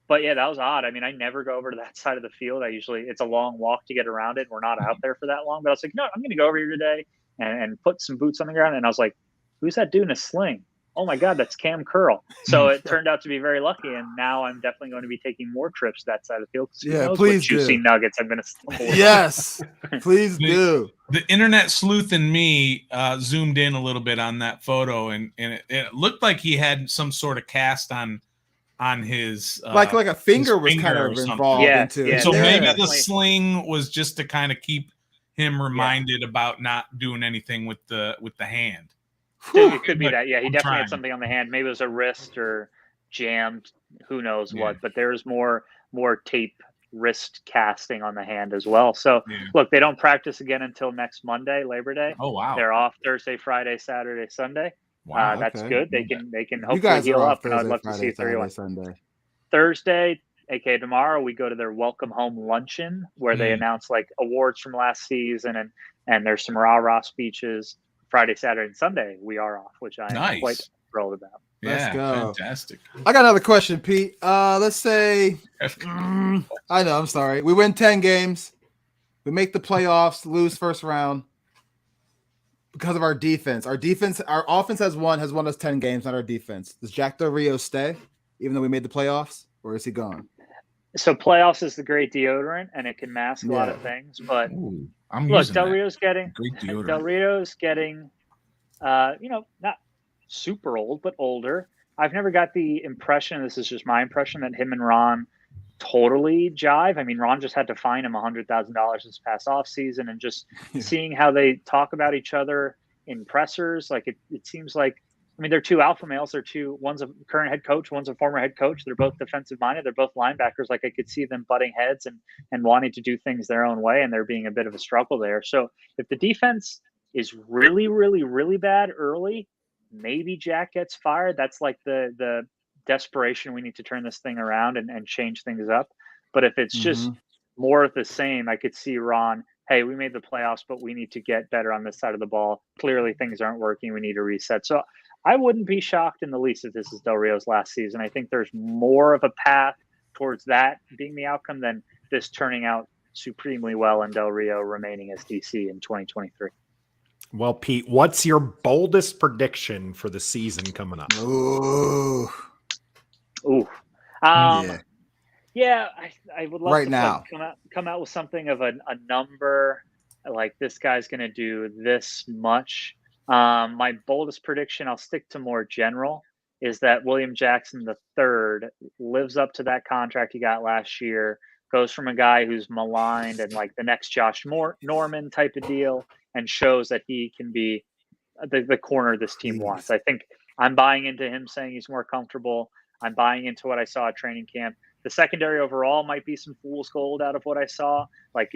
But yeah, that was odd. I mean, I never go over to that side of the field. It's a long walk to get around it. We're not out there for that long, but I was like, no, I'm going to go over here today and put some boots on the ground. And I was like, who's that dude in a sling? Oh my God, that's Cam Curl. So it turned out to be very lucky. And now I'm definitely going to be taking more trips to that side of the field. Yeah, please do. Juicy nuggets I'm going to stumble. Yes, please do. The internet sleuth in me zoomed in a little bit on that photo, and it looked like he had some sort of cast on his like a finger was kind of involved into it. So maybe the sling was just to kind of keep him reminded about not doing anything with the hand. It could be that. Yeah, he definitely had something on the hand. Maybe it was a wrist or jammed. Who knows what? But there's more tape wrist casting on the hand as well. So look, they don't practice again until next Monday, Labor Day. Oh wow! They're off Thursday, Friday, Saturday, Sunday. Wow, that's good. They can hopefully heal up, and I'd love to see if they're Sunday. Thursday, aka tomorrow, we go to their welcome home luncheon where they announce like awards from last season and there's some rah-rah speeches. Friday, Saturday, and Sunday we are off, which I am quite thrilled about. Let's go. Fantastic. I got another question, Pete. Let's say I know, I'm sorry. We win 10 games. We make the playoffs, lose first round because of our defense. Our offense has won us 10 games, not our defense. Does Jack Del Rio stay, even though we made the playoffs, or is he gone? So playoffs is the great deodorant, and it can mask a lot of things. But look, Del Rio's getting not super old, but older. I've never got the impression, this is just my impression, that him and Ron totally jive. I mean, Ron just had to fine him $100,000 this past offseason, and just seeing how they talk about each other in pressers, like it seems like, I mean, they're two alpha males. One's a current head coach, one's a former head coach. They're both defensive minded. They're both linebackers. Like I could see them butting heads and wanting to do things their own way, and there being a bit of a struggle there. So if the defense is really, really, really bad early, maybe Jack gets fired. That's like the desperation. We need to turn this thing around and change things up. But if it's just more of the same, I could see Ron, hey, we made the playoffs, but we need to get better on this side of the ball. Clearly things aren't working. We need to reset. So I wouldn't be shocked in the least if this is Del Rio's last season. I think there's more of a path towards that being the outcome than this turning out supremely well and Del Rio remaining as DC in 2023. Well, Pete, what's your boldest prediction for the season coming up? Ooh. Yeah, I would love right to now come out with something of a number, like this guy's going to do this much. My boldest prediction, I'll stick to more general, is that William Jackson III lives up to that contract he got last year, goes from a guy who's maligned and like the next Josh Norman type of deal, and shows that he can be the corner this team wants. I think I'm buying into him saying he's more comfortable. I'm buying into what I saw at training camp. The secondary overall might be some fool's gold out of what I saw. Like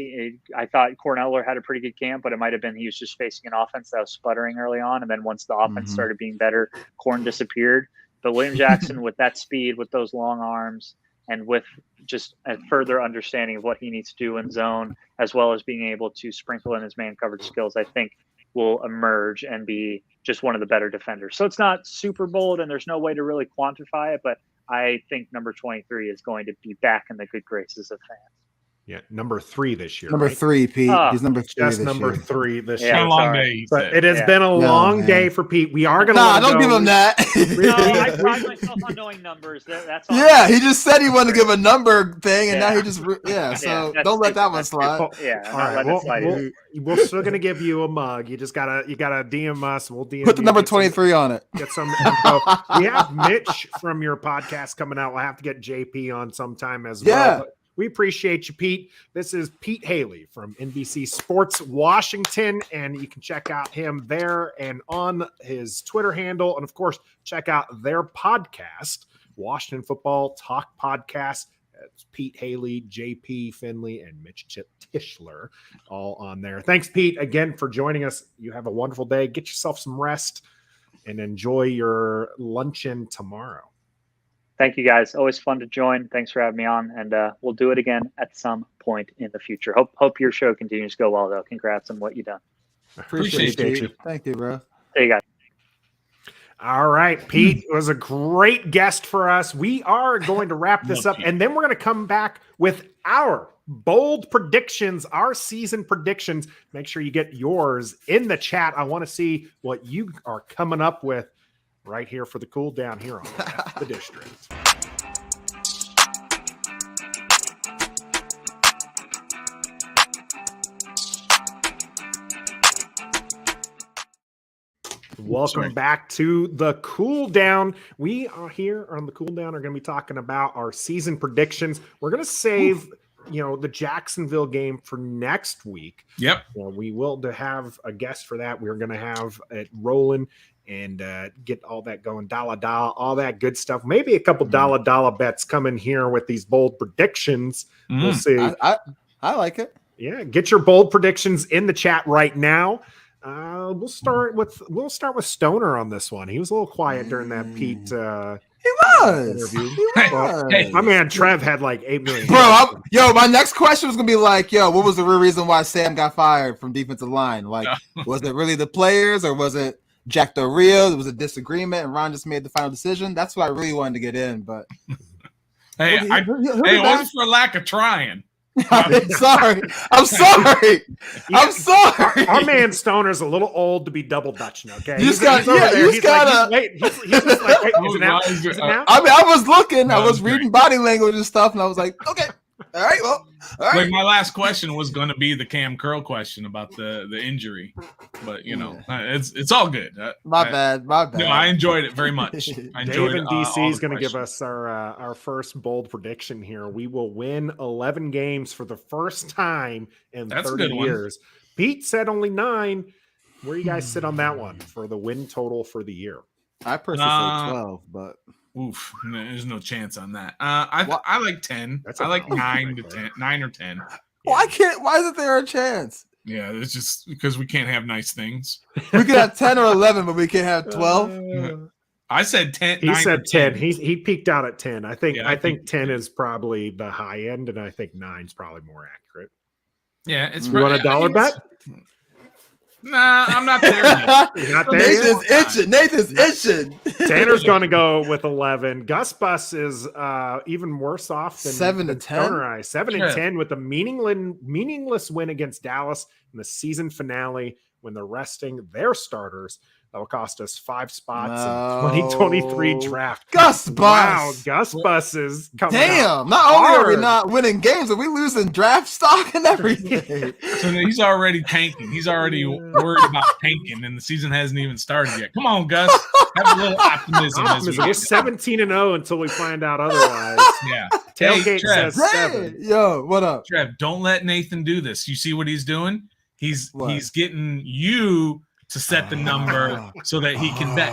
I thought Corneller had a pretty good camp, but it might have been he was just facing an offense that was sputtering early on. And then once the offense started being better, Corn disappeared. But William Jackson, with that speed, with those long arms, and with just a further understanding of what he needs to do in zone, as well as being able to sprinkle in his man coverage skills, I think will emerge and be just one of the better defenders. So it's not super bold and there's no way to really quantify it, but I think number 23 is going to be back in the good graces of fans. Yeah, number 3 this year. Number right? 3, Pete. He's number 3 Just this number year. 3 this Yeah, It's been a year. long sorry. day. He But said. it has been a long day for Pete. We are going to Nah, don't give him that. No, I pride myself on knowing numbers. That's all. Yeah, he just said he wanted to give a number thing, and now Yeah. he just so that's don't let that stupid. one That's slide. stupid. Yeah, All not right, letting it slide. we're still going to give you a mug. You gotta DM us. We'll DM Put the you, number get some- 23 on it. Get some info. We have Mitch from your podcast coming out. We'll have to get JP on sometime as well. But we appreciate you, Pete. This is Pete Hailey from NBC Sports Washington, and you can check out him there and on his Twitter handle. And, of course, check out their podcast, Washington Football Talk Podcast. It's Pete Hailey, JP Finley, and Mitch Tischler all on there. Thanks, Pete, again for joining us. You have a wonderful day. Get yourself some rest and enjoy your luncheon tomorrow. Thank you, guys. Always fun to join. Thanks for having me on, and we'll do it again at some point in the future. Hope your show continues to go well, though. Congrats on what you've done. Appreciate you. Thank you, bro. See you guys. All right, Pete was a great guest for us. We are going to wrap this up, and then we're going to come back with our bold predictions, our season predictions. Make sure you get yours in the chat. I want to see what you are coming up with right here for the cool down here on the District. Welcome back to the cool down. We are here on the cool down are going to be talking about our season predictions. We're going to save the Jacksonville game for next week. Yep. We will have a guest for that. We're going to have it rolling and get all that going, dollar, all that good stuff. Maybe a couple dollar bets coming here with these bold predictions. We'll see. I like it. Yeah, get your bold predictions in the chat right now. We'll start with Stoner on this one. He was a little quiet during that Pete interview. Hey, My man Trev had like 8 million. Bro, my next question was gonna be like, what was the real reason why Sam got fired from defensive line? Like, was it really the players or was it Jack Del Rio? There was a disagreement and Ron just made the final decision. That's what I really wanted to get in, but hey, it wasn't for lack of trying. I'm sorry. Our man Stoner's a little old to be double dutching. Okay, He's just like, wait, is it now? I mean, I was looking, I was reading body language and stuff, and I was like, okay, all right, well, all right. Like my last question was going to be the Cam Curl question about the injury, but it's all good. My bad. No, I enjoyed it very much. I enjoyed Dave and DC is going to questions. give us our first bold prediction here. We will win 11 games for the first time in That's a 30 good one. years. Pete said only 9. Where do you guys sit on that one for the win total for the year? I personally say 12, but Oof, there's no chance on that. I like 10. That's I like a- 9 to 10, 9 or 10. why isn't there a chance? Yeah, it's just because we can't have nice things. We could have 10 or 11, but we can't have 12. I said 10. He 9 said or 10. He peaked out at 10. I think Yeah, I think 10 is probably the high end, and I think 9 is probably more accurate. Yeah, it's. You want a dollar bet? Nah, I'm not there yet. You're not there yet? Nathan's itching. Tanner's going to go with 11. Gus Bus is even worse off than 7 to 10? Stoner Eyes. 7 Sure. and 10 with a meaningless win against Dallas in the season finale when they're resting their starters. That will cost us 5 spots in 2023 draft. Gus Wow, Bus. Gus Bus is coming out. Damn. Not only are we hard. not winning games, are we losing draft stock and everything? So he's already tanking. He's already worried about tanking, and the season hasn't even started yet. Come on, Gus. Have a little optimism. We're 17 and 0 until we find out otherwise. Yeah. Tailgate Hey, Trev, says Hey, 7. yo, what up? Trev, don't let Nathan do this. You see what he's doing? He's What? getting you to set the number so that he can bet.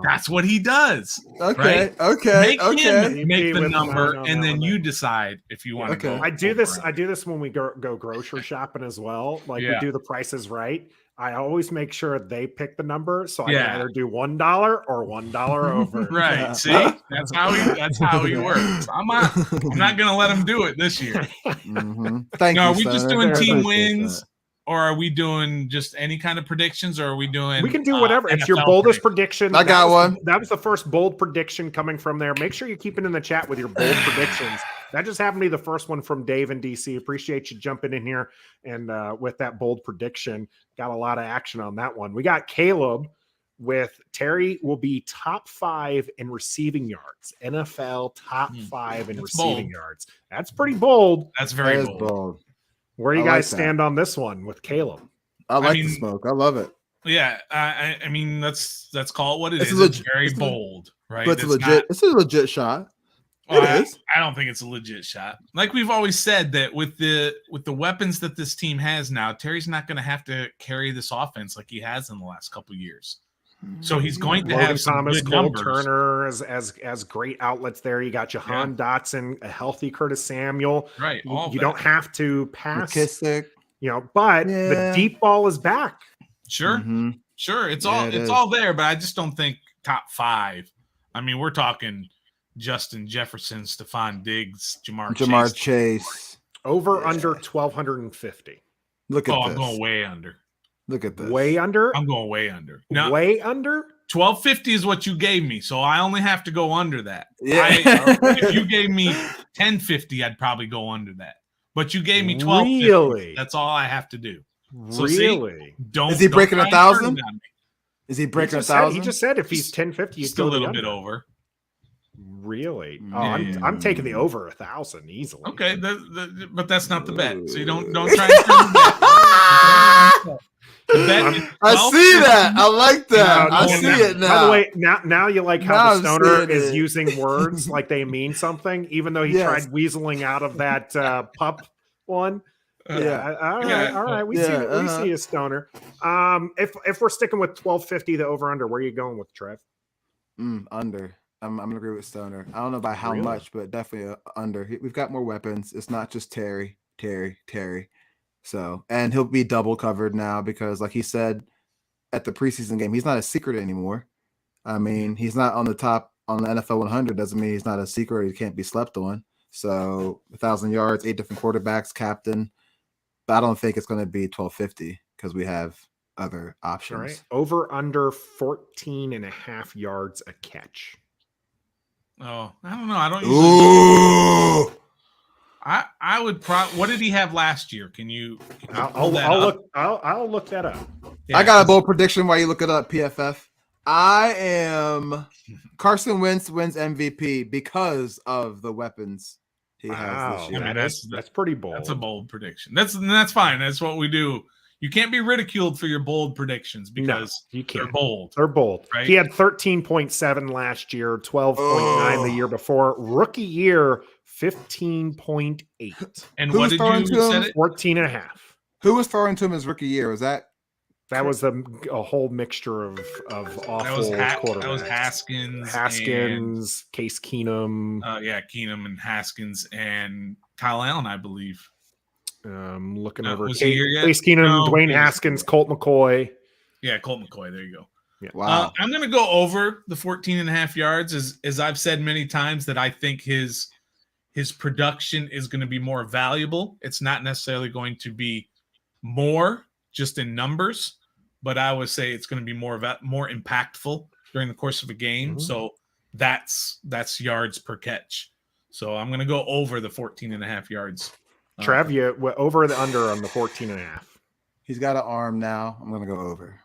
That's what he does. Okay, Right? okay, Make okay. him make the With number, 9 on and that then one. you decide if you want to Okay. go. I do this. over I it. do this when we go grocery shopping as well. Like we Yeah. do the prices right. I always make sure they pick the number, so I Yeah. can either do $1 or $1 over. Right. Yeah. See, that's how he works. I'm not gonna let him do it this year. Mhm. Thank Now, you. are we just Stoner. doing I team appreciate wins, or are we doing just any kind of predictions, or are we doing? We can do whatever. It's your NFL boldest predictions? prediction. I got one. That was the first bold prediction coming from there. Make sure you keep it in the chat with your bold predictions. That just happened to be the first one from Dave in DC. Appreciate you jumping in here and with that bold prediction. Got a lot of action on that one. We got Caleb with Terry will be top 5 in receiving yards. NFL top 5 in That's receiving bold. yards. That's pretty bold. That's very That is bold. bold. Where do you I guys like that. stand on this one with Caleb? I like the mean, smoke. I love it. Yeah, I mean, let's call it what it It's is. legit- It's very it's a- bold, right? But it's It's legit. not- It's a legit shot. Well, It is. I don't think it's a legit shot. Like we've always said that with the weapons that this team has now, Terry's not going to have to carry this offense like he has in the last couple of years. So he's going to Logan have some Thomas, good Cole numbers. Turner as great outlets there. You got Jahan Dotson, a healthy Curtis Samuel. Right. You don't have to pass, McKissick. but the Yeah. deep ball is back. Sure. Mhm. Sure. It's Yeah, it is. all there, but I just don't think top 5. I mean, we're talking Justin Jefferson, Stephon Diggs, Jamar Chase. Over Yeah. under 1,250. Look at Oh, this. I'm going way under. Look at this. Way under. I'm going way under. No, Way under. 1250 is what you gave me, so I only have to go under that. Yeah. If you gave me 1050, I'd probably go under that. But you gave me 1250. Really? That's all I have to do. So see, Really? Don't. Is he don't breaking try and 1,000? turn it on me. Is he breaking He 1,000? just said if he's 1050, Just a little bit over. Really? Oh, Yeah. I'm taking the over 1,000 easily. Okay, but that's not the bet. So you don't try and turn the bet. The bet is I see that. I like that. No, I no, see now- it now. By the way, now you like how Now the I'm stoner seeing is it. using words like they mean something, even though he Yes. tried weaseling out of that pup one. Yeah. All right. Yeah. All right. We Yeah, see. We uh-huh. see a stoner. If we're sticking with 1250, the over under, where are you going with Trev? Under. I'm gonna agree with Stoner. I don't know by how Really? much, but definitely under. We've got more weapons. It's not just Terry. So, and he'll be double covered now because, like he said at the preseason game, he's not a secret anymore. I mean, he's not on the top on the NFL 100. Doesn't mean he's not a secret. He can't be slept on. So, 1,000 yards, 8 different quarterbacks, captain. But I don't think it's going to be 1250 because we have other options. All right. Over under 14 and a half yards a catch. Oh, I don't know. I don't usually. Ooh. I would what did he have last year? Can you I'll pull that up? look that up. Yeah. I got a bold prediction while you look it up, PFF. I am Carson Wentz wins MVP because of the weapons he has this year. I mean, that's pretty bold. That's a bold prediction. That's fine. That's what we do. You can't be ridiculed for your bold predictions because you they're can't. bold. They're bold. Right? He had 13.7 last year, 12.9 the year before. Rookie year, 15.8. And Who's what did throwing you to him? said it? 14 and a half. Who was throwing to him his rookie year? Was that That was a whole mixture of awful That was quarterbacks. Haskins. Haskins, Case Keenum. Keenum and Haskins and Kyle Allen, I believe. Looking over was he here yet? Case Keenum, No, Dwayne he Haskins, Colt McCoy. Yeah, Colt McCoy. There you go. wow? I'm going to go over the 14 and a half yards as I've said many times that I think his production is going to be more valuable. It's not necessarily going to be more just in numbers, but I would say it's going to be more impactful during the course of a game. Mhm. So that's yards per catch. So I'm going to go over the 14 and a half yards. Trev, you over the under on the 14 and a half. He's got an arm now. I'm gonna go over.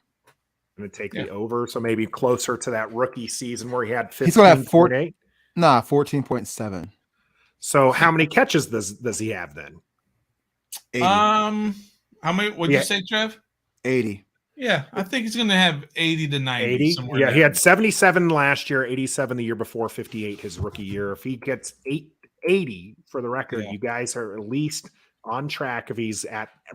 I'm going to take the over, so maybe closer to that rookie season where he had 15. He's gonna have 14.7. So how many catches does he have then? 80. How many? What'd Yeah. you say, Trev? 80. Yeah, I think he's going to have 80 to 90. 80. somewhere Yeah, there. he had 77 last year, 87 the year before, 58 his rookie year. If he gets 80 for the record, Yeah. you guys are at least on track. If he's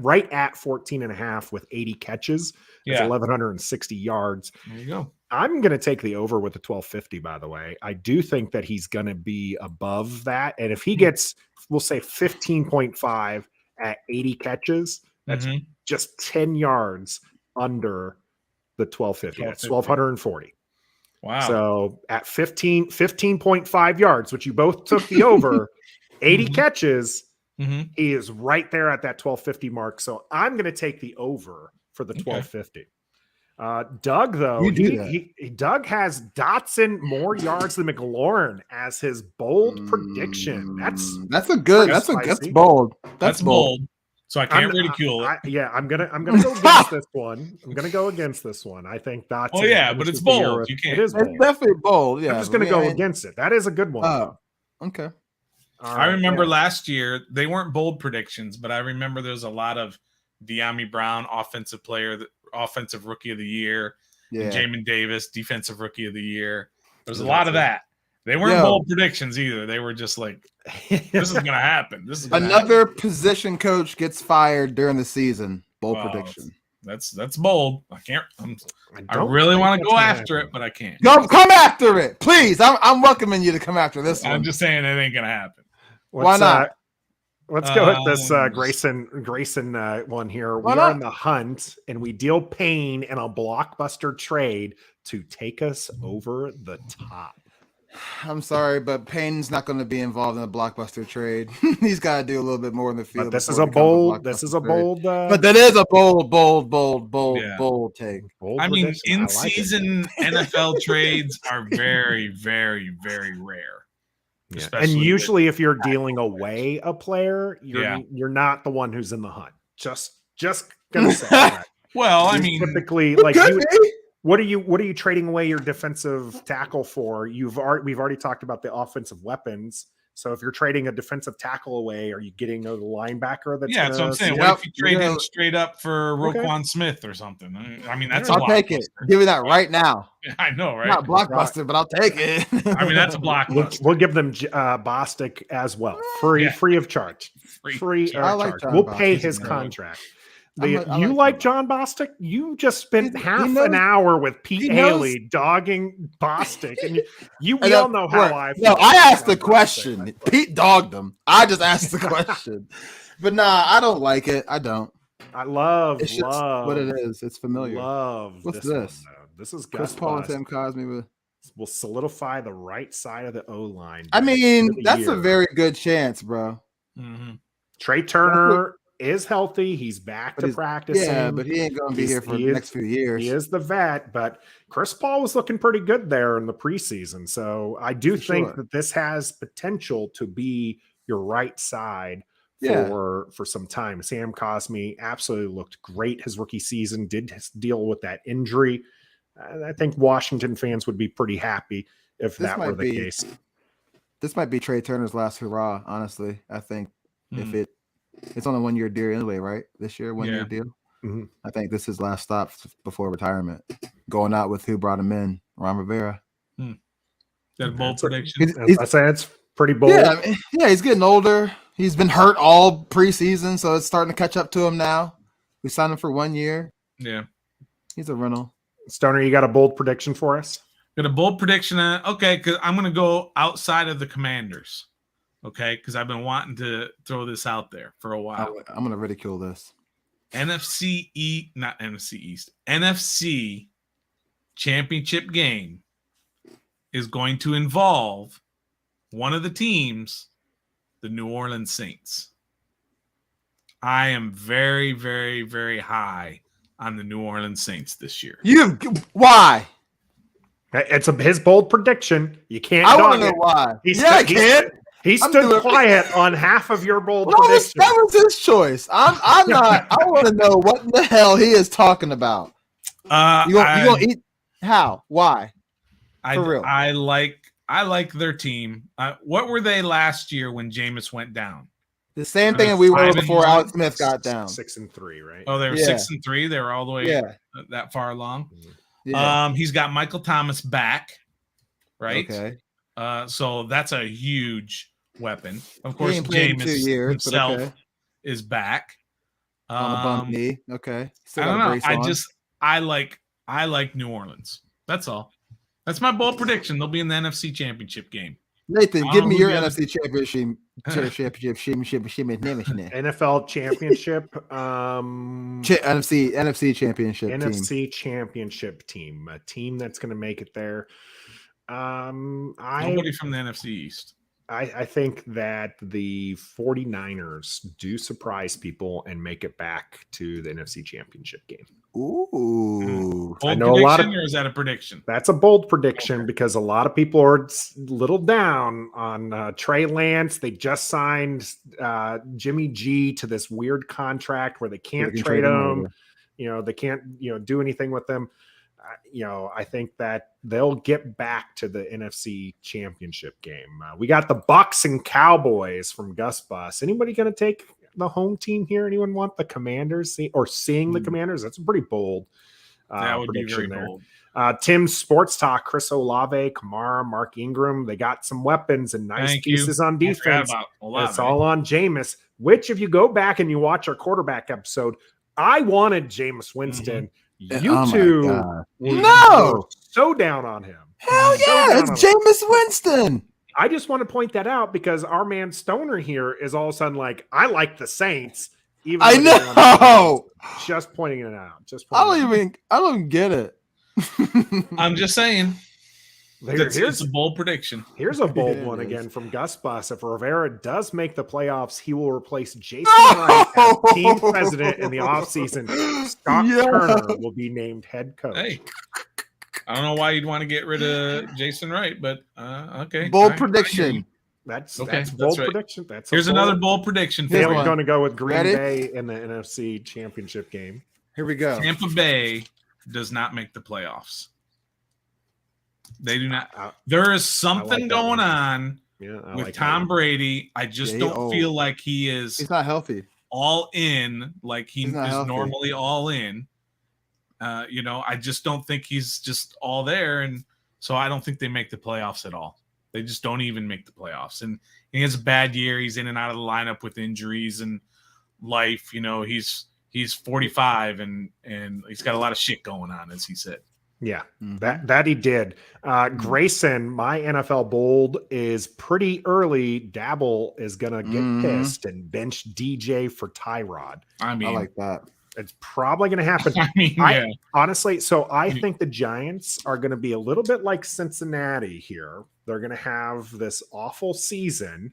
right at 14 and a half with 80 catches, it's Yeah. 1,160 yards. There you go. I'm going to take the over with the 1250, by the way. I do think that he's going to be above that. And if he gets, we'll say 15.5 at 80 catches, that's Mhm. just 10 yards under the 1250. That's 1,240. Wow. So at 15.5 yards, which you both took the over, 80 Mhm. catches, Mhm. he is right there at that 1250 mark. So I'm going to take the over for the 1250. Doug, though, You do that. Doug has Dotson more yards than McLaurin as his bold prediction. That's spicy. bold. That's bold. So I can't ridicule it. I'm gonna go against this one. I'm gonna go against this one. I think Dotson. Well, yeah, but it's bold. You can't. It is bold. It's definitely bold. Yeah, I'm just gonna go against it. That is a good one. Oh, okay. I remember last year they weren't bold predictions, but I remember there was a lot of De'Ami Brown, offensive rookie of the year, and Jamin Davis, defensive rookie of the year. There's a lot of that. They weren't bold predictions either. They were just like, this is going to happen. This is another position coach gets fired during the season. Bold prediction. That's bold. I can't. I really want to go after it, but I can't. Come after it, please. I'm welcoming you to come after this one. I'm just saying it ain't going to happen. Why not? Let's go with this Grayson one here. We are in the hunt, and we deal Payne in a blockbuster trade to take us over the top. I'm sorry, but Payne's not going to be involved in a blockbuster trade. He's got to do a little bit more in the field. But this is a bold. But that is a bold take. I mean, in-season NFL trades are very, very, very rare. Yeah. And usually, if you're dealing away a player, you're not the one who's in the hunt. Just gonna say that. Well, I mean, typically, like what are you trading away your defensive tackle for? We've already talked about the offensive weapons. So if you're trading a defensive tackle away, are you getting a linebacker? That's what I'm saying. What if you trade him straight up for Roquan Smith or something? I mean, that's I'll take it. Give me that right now. I know, right? Not blockbuster, but I'll take it. I mean, that's a blockbuster. We'll give them Bostic as well, free of charge. Free of charge. We'll pay his contract. You like John Bostic? You just spent an hour with Pete Haley dogging Bostic, and we all know how I feel. No, I asked the question. Pete dogged him. I just asked the question. But nah, I don't like it. I don't. I love what it is. It's familiar. What's this? This is Chris Paul and Sam Cosme will solidify the right side of the O line. I mean, that's a very good chance, bro. Mm-hmm. Trey Turner is healthy. He's back to practicing. Yeah, but he ain't going to be here for the next few years. He is the vet, but Chris Paul was looking pretty good there in the preseason. So I do think that this has potential to be your right side for some time. Sam Cosme absolutely looked great his rookie season, did deal with that injury. I think Washington fans would be pretty happy if that were the case. This might be Trey Turner's last hurrah, honestly. I think if it's on a 1-year deal anyway, right? This year, 1-year deal. Mm-hmm. I think this is his last stop before retirement. Going out with who brought him in, Ron Rivera. That bold prediction. I say it's pretty bold. Yeah, he's getting older. He's been hurt all preseason, so it's starting to catch up to him now. We signed him for 1 year. Yeah, he's a rental. Stoner, you got a bold prediction for us? Got a bold prediction. Okay, because I'm going to go outside of the Commanders. Okay, because I've been wanting to throw this out there for a while. I'm going to ridicule this. NFC championship game is going to involve one of the teams, the New Orleans Saints. I am very, very, very high on the New Orleans Saints this year. Why? It's his bold prediction. You can't. I want to know why. I can. He stood quiet on half of your bold prediction. That was his choice. I'm not. I want to know what the hell he is talking about. You gonna eat? How? Why? For real? I like their team. What were they last year when Jameis went down? The same thing we were before Alex Smith got down. 6-3, right? Oh, they were 6-3. They were all the way that far along. Yeah. He's got Michael Thomas back, right? Okay. So that's a huge weapon. Of course, Jameis himself is back. On a bump knee. Okay. I don't know. I like New Orleans. That's all. That's my bold prediction. They'll be in the NFC Championship game. Nathan, give me your NFC Championship. NFL Championship. NFC Championship. NFC Championship team. A team that's going to make it there. Nobody from the NFC East. I think that the 49ers do surprise people and make it back to the NFC Championship game. Ooh. Bold I know a lot of- prediction, or is that a prediction? That's a bold prediction because a lot of people are a little down on Trey Lance. They just signed Jimmy G to this weird contract where they can't trade him. They can't, do anything with them. I think that they'll get back to the NFC Championship game. We got the Bucks and Cowboys from Gus Bus. Anybody going to take the home team here? Anyone want the Commanders seeing the Commanders? That's a pretty bold that would be prediction very there. bold. Tim's Sports Talk, Chris Olave, Kamara, Mark Ingram. They got some weapons and nice pieces on defense. It's all on Jameis, which if you go back and you watch our quarterback episode, I wanted Jameis Winston. You two were so down on him. Hell yeah, it's Jameis Winston. I just want to point that out because our man Stoner here is all of a sudden like, I like the Saints. Even I know. Just pointing it out. I don't even get it. I'm just saying. Here's a bold prediction. Here's a bold one again from Gus Bus. If Rivera does make the playoffs, he will replace Jason Wright as team president in the offseason. Scott Turner will be named head coach. Hey, I don't know why you'd want to get rid of Jason Wright, but okay. Bold prediction. That's bold right. prediction. Here's another bold prediction. We're going to go with Green Bay in the NFC Championship game. Here we go. Tampa Bay does not make the playoffs. They do not. There is something going on with Tom Brady. I just don't feel like he's not healthy. All in, like he is normally all in. I just don't think he's just all there, and so I don't think they make the playoffs at all. They just don't even make the playoffs. And he has a bad year. He's in and out of the lineup with injuries and life. He's 45 and he's got a lot of shit going on, as he said. Yeah, that he did. Grayson, my NFL bold is pretty early. Dabble is gonna get pissed and bench DJ for Tyrod. I like that. It's probably gonna happen. Honestly, so I think the Giants are gonna be a little bit like Cincinnati here. They're gonna have this awful season,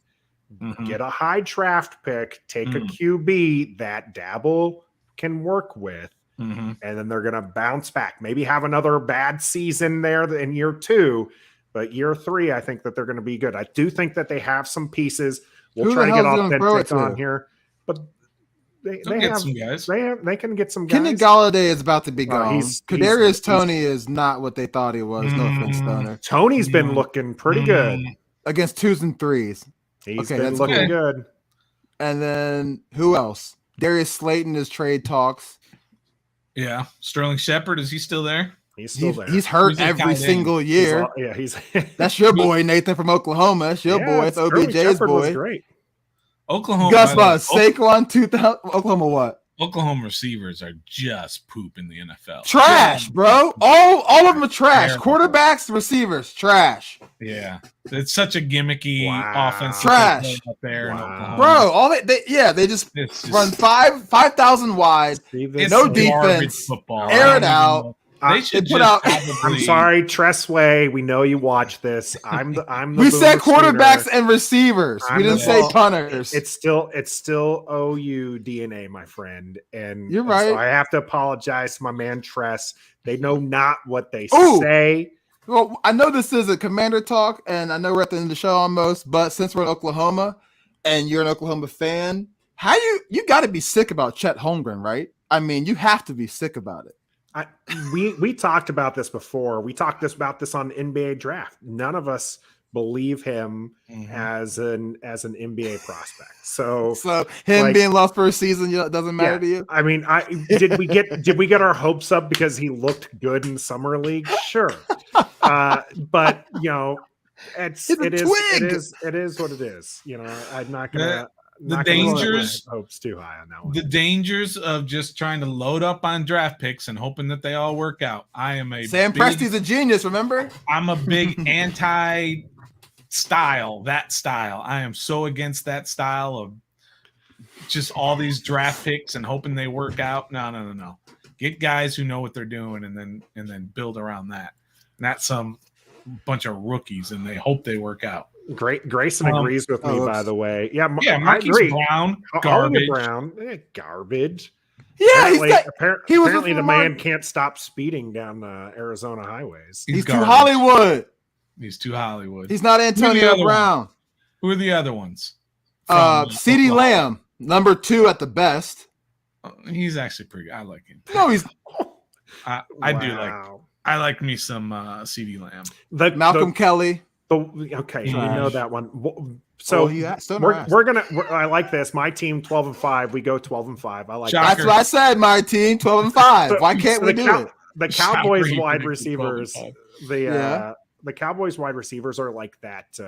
get a high draft pick, take a QB that Dabble can work with. And then they're going to bounce back, maybe have another bad season there in year 2, but year 3, I think that they're going to be good. I do think that they have some pieces. We'll try to get authentic on here, but they have some guys. They can get some guys. Kenny Galladay is about to be gone. Kadarius Toney is not what they thought he was. No offense, Stoner. Tony's been looking pretty good against 2s and 3s. He's been looking good. And then who else? Darius Slayton is trade talks. Yeah, Sterling Shepard, is he still there? He's still there. He's hurt every single year. He's that's your boy Nathan from Oklahoma. That's your boy. It's OBJ's boy. Was great. Oklahoma. Gus Bus, Saquon 2000. Oklahoma what? Oklahoma receivers are just poop in the NFL. Trash, bro. All of them are trash. Terrible. Quarterbacks, receivers, trash. Yeah, it's such a gimmicky offense. Trash up there, bro. All they just run 5,000 wide. No defense. Football. Air it out. They should put out. I'm sorry, Tressway. We know you watch this. I'm the. We said quarterbacks and receivers. We didn't say punters. It's still OU DNA, my friend. And you're right. So I have to apologize to my man Tress. They know not what they say. Well, I know this is a Commander talk, and I know we're at the end of the show almost. But since we're in Oklahoma, and you're an Oklahoma fan, you got to be sick about Chet Holmgren, right? I mean, you have to be sick about it. We talked about this before. We talked about this on NBA draft. None of us believe him as an NBA prospect. So him being lost for a season doesn't matter to you. I mean, did we get our hopes up because he looked good in summer league? Sure, but it is what it is. I'm not gonna. The dangers hopes too high on that one. The dangers of just trying to load up on draft picks and hoping that they all work out. Sam Presti's a genius, remember? I'm a big anti-style, that style. I am so against that style of just all these draft picks and hoping they work out. No. Get guys who know what they're doing and then build around that. Not some bunch of rookies and they hope they work out. Grayson agrees with me, by the way. Yeah, I Marquise agree. Brown, Hollywood garbage. Brown, garbage. Yeah, apparently the man can't stop speeding down the Arizona highways. He's too Hollywood. He's too Hollywood. He's not Antonio Brown. Who are the other ones? CeeDee Lamb, number 2 at the best. He's actually pretty. I like him. No, he's. I do like. I like me some CeeDee Lamb. Malcolm Kelly. Okay, we know that one. So we're gonna. I like this. My team 12-5. We go 12-5. I like that. That's what I said. My team 12-5. Why can't we do it? The Cowboys wide receivers. The Cowboys wide receivers are like that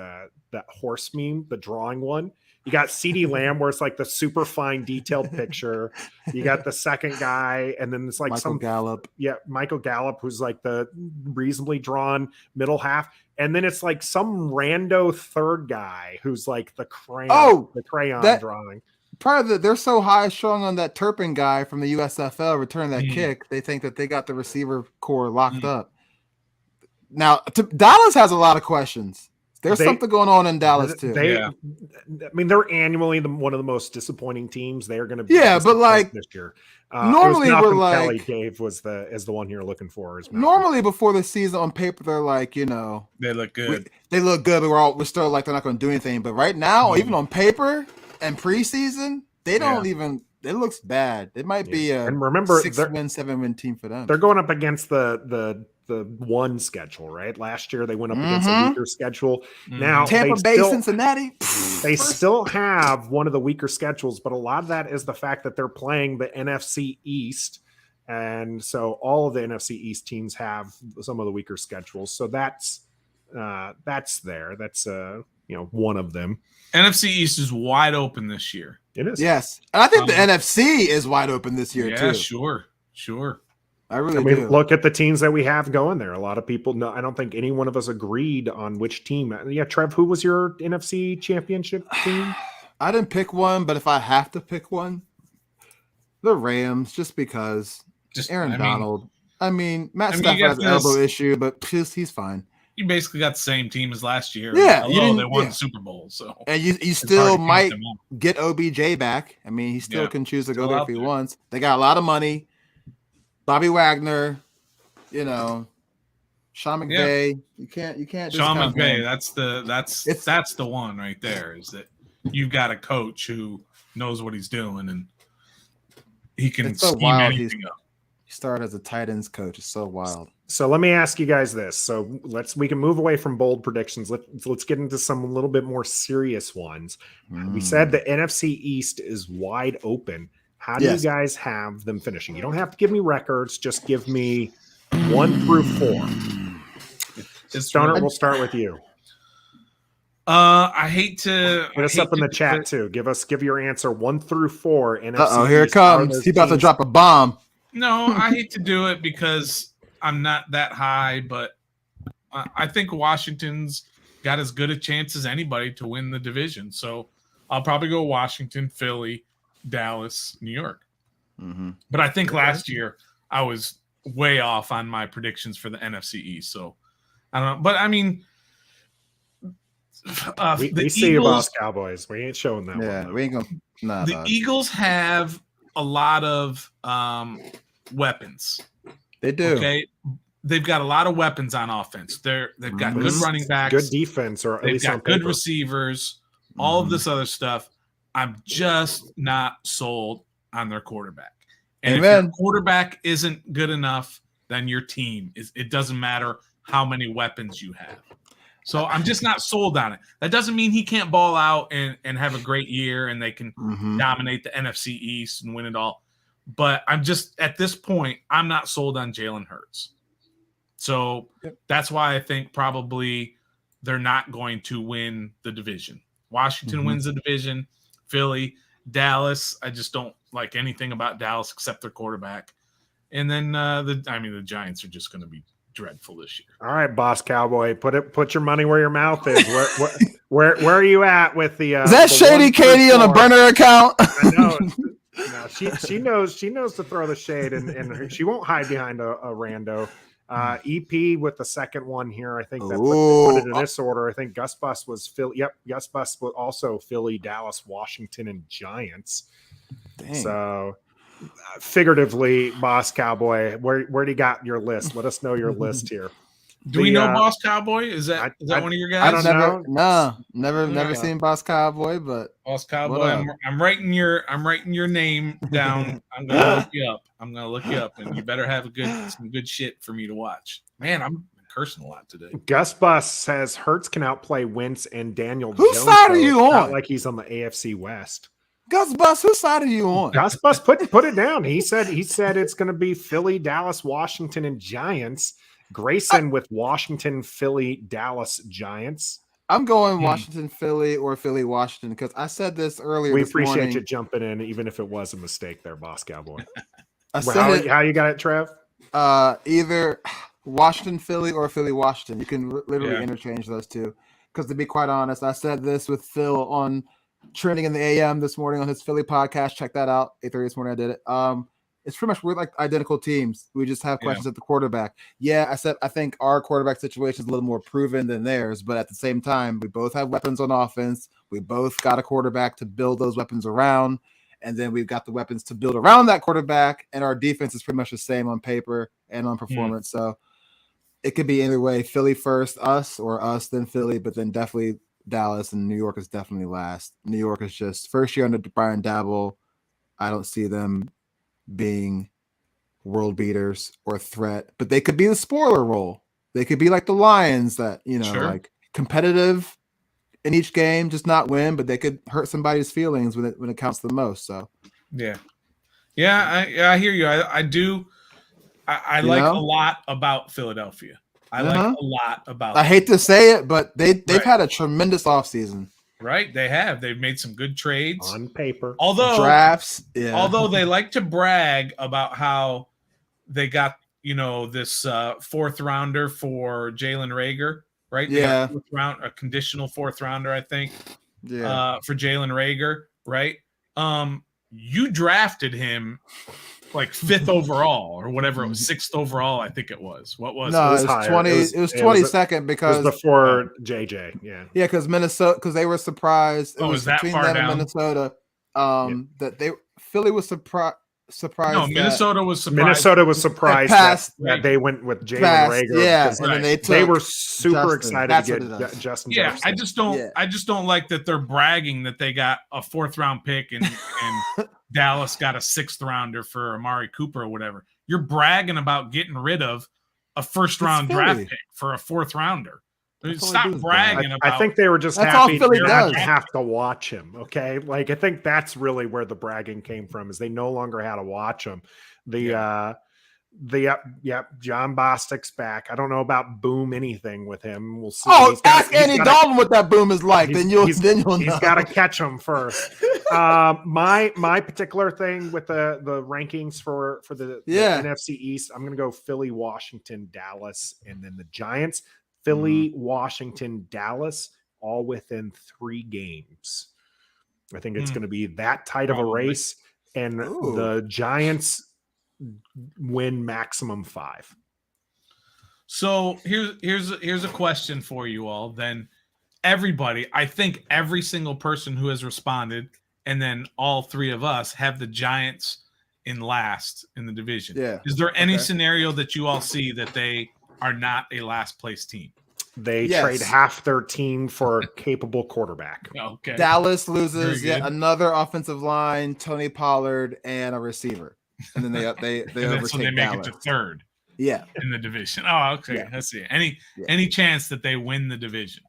horse meme, the drawing one. You got CeeDee Lamb, where it's like the super fine detailed picture. You got the second guy, and then it's like Michael Gallup. Yeah, Michael Gallup, who's like the reasonably drawn middle half. And then it's like some rando third guy who's like the crayon drawing. They're so high strung on that Turpin guy from the USFL returning that kick. They think that they got the receiver core locked up. Now, Dallas has a lot of questions. There's something going on in Dallas too. I mean, they're annually one of the most disappointing teams. They're going to be but like this year. Normally we're like Kelly Dave is the one you're looking for. Normally before the season on paper they're like they look good. They look good, but we're still like they're not going to do anything. But right now, even on paper and preseason, they don't even. It looks bad. It might be a 6-win, 7-win team for them. They're going up against the one schedule, right? Last year they went up against a weaker schedule. Now Tampa Bay, Cincinnati. They still have one of the weaker schedules, but a lot of that is the fact that they're playing the NFC East, and so all of the NFC East teams have some of the weaker schedules. So that's there. That's one of them. NFC East is wide open this year. It is. Yes, and I think the NFC is wide open this year too. Yeah, sure. I do. Look at the teams that we have going there. A lot of people know. I don't think any one of us agreed on which team. Yeah, Trev, who was your NFC championship team? I didn't pick one, but if I have to pick one, the Rams, just because. Aaron Donald. Matt Stafford has an elbow issue, but he's fine. You basically got the same team as last year. Yeah, they won the Super Bowl. So and you still might get OBJ back. He still can choose to go there if he wants. They got a lot of money. Bobby Wagner, Sean McVay. You can't. Sean McVay. That's the one right there. Is that you've got a coach who knows what he's doing and he can scheme anything up. He started as a tight ends coach. It's so wild. So let me ask you guys this. So we can move away from bold predictions. Let's get into some a little bit more serious ones. We said the NFC East is wide open. How do you guys have them finishing? You don't have to give me records. Just give me 1 through 4. Stoner, we'll start with you. I hate to hit us up in the chat too. Give your answer 1 through 4. NFC here it comes. He's about to drop a bomb. No, I hate to do it because I'm not that high, but I think Washington's got as good a chance as anybody to win the division. So I'll probably go Washington, Philly, Dallas, New York. But I think last year I was way off on my predictions for the NFC East. So I don't know. But we see you, boss Cowboys. We ain't showing that. Yeah, one, we ain't gonna. The Eagles have a lot of weapons. They do. Okay, they've got a lot of weapons on offense. They've got good running backs, good defense, or at they've least got good receivers. All of this other stuff. I'm just not sold on their quarterback. And if your quarterback isn't good enough, then your team is. It doesn't matter how many weapons you have. So I'm just not sold on it. That doesn't mean he can't ball out and have a great year and they can dominate the NFC East and win it all. But I'm just, at this point, I'm not sold on Jalen Hurts. So that's why I think probably they're not going to win the division. Washington wins the division. Philly, Dallas. I just don't like anything about Dallas except their quarterback. And then the Giants are just going to be dreadful this year. All right, boss Cowboy, put your money where your mouth is. Where are you at with the? Is that Shady Katie on a burner account? I know. No, she knows to throw the shade, and she won't hide behind a rando. EP with the second one here. I think that Ooh. put it in this order. I think Gus Bus was Philly. Yep, Gus Bus was also Philly, Dallas, Washington, and Giants. Dang. So figuratively, Boss Cowboy, where do you got your list? Let us know your list here. Do we know Boss Cowboy? Is that one of your guys? I don't know. Never seen Boss Cowboy, but Boss Cowboy. I'm writing your name down. I'm gonna look you up. And you better have some good shit for me to watch. Man, I'm cursing a lot today. Gus Bus says Hurts can outplay Wentz and Daniel Whose Jones. side are you on? Not like he's on the AFC West. Gus Bus, whose side are you on? Gus Bus put it down. He said it's going to be Philly, Dallas, Washington, and Giants. Grayson with Washington, Philly, Dallas, Giants. I'm going Washington, Philly, or Philly, Washington, because I said this earlier. We this appreciate morning. you jumping in, even if it was a mistake there, Boss Cowboy. How you got it, Trev? Either Washington, Philly, or Philly, Washington. You can literally interchange those two. Because to be quite honest, I said this with Phil on Trending in the AM this morning on his Philly podcast. Check that out. 8:30 this morning I did it. It's pretty much we're like identical teams. We just have questions at the quarterback. Yeah, I said I think our quarterback situation is a little more proven than theirs, but at the same time, we both have weapons on offense. We both got a quarterback to build those weapons around, and then we've got the weapons to build around that quarterback, and our defense is pretty much the same on paper and on performance. So it could be either way. Philly first, us, or us, then Philly, but then definitely Dallas, and New York is definitely last. New York is just first year under Brian Daboll. I don't see them being world beaters or a threat, but they could be the spoiler role. They could be like the Lions that, like competitive in each game, just not win, but they could hurt somebody's feelings when it counts the most. So I hear you. I do. I like a lot about Philadelphia. I like a lot about I hate to say it, but they've had a tremendous offseason. Right, they have. They've made some good trades on paper. Although drafts, although they like to brag about how they got this fourth rounder for Jalen Reagor, right? They got a conditional fourth rounder, I think. Yeah, for Jalen Reagor, right? You drafted him like 5th overall or whatever it was, 6th overall, I think it was. What was no, it? It was 20. It was 22nd because it was before JJ. Yeah, because Minnesota, because they were surprised. It was that between far them down. And Minnesota. That Philly was surprised. No, Minnesota was surprised. Minnesota was surprised that they went with Jalen Reagor. Yeah, and then they were super excited to get Justin. Yeah, Jefferson. I just don't like that they're bragging that they got a 4th round pick and Dallas got a 6th rounder for Amari Cooper or whatever. You're bragging about getting rid of a 1st round draft pick for a 4th rounder. Stop bragging about. I think they were just happy to have to watch him. Okay, like I think that's really where the bragging came from, is they no longer had to watch him. John Bostic's back. I don't know about boom anything with him. We'll see. Oh, ask Andy Dalton what that boom is like. Then you'll know. He's got to catch him first. My particular thing with the rankings for the NFC East, I'm going to go Philly, Washington, Dallas, and then the Giants. Philly, Washington, Dallas, all within 3 games. I think it's going to be that tight of a race, and the Giants win maximum 5. So here's a question for you all. Then everybody, I think every single person who has responded, and then all 3 of us have the Giants in last in the division. Yeah. Is there any scenario that you all see that they are not a last place team? They trade half their team for a capable quarterback. Okay. Dallas loses yet another offensive line, Tony Pollard, and a receiver, and then they overtake so they make Dallas. it to 3rd. Yeah, in the division. Oh, okay. Yeah. Let's see. Any chance that they win the division?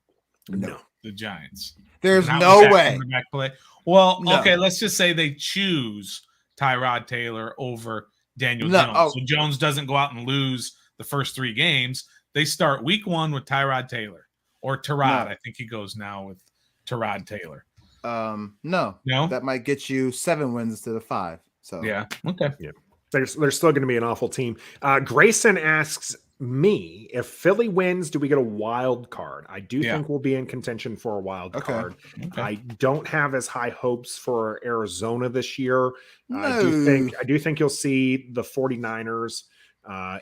No. The Giants. There's no way. Play. Well, okay. Let's just say they choose Tyrod Taylor over Daniel Jones. So Jones doesn't go out and lose the first 3 games. They start week 1 with Tyrod Taylor or Tyrod. I think he goes now with Tyrod Taylor. No, that might get you 7 wins instead of 5. So yeah, okay, yeah. They're still going to be an awful team. Grayson asks me, if Philly wins, do we get a wild card? I do think we'll be in contention for a wild card. Okay. I don't have as high hopes for Arizona this year. No. I do think you'll see the 49ers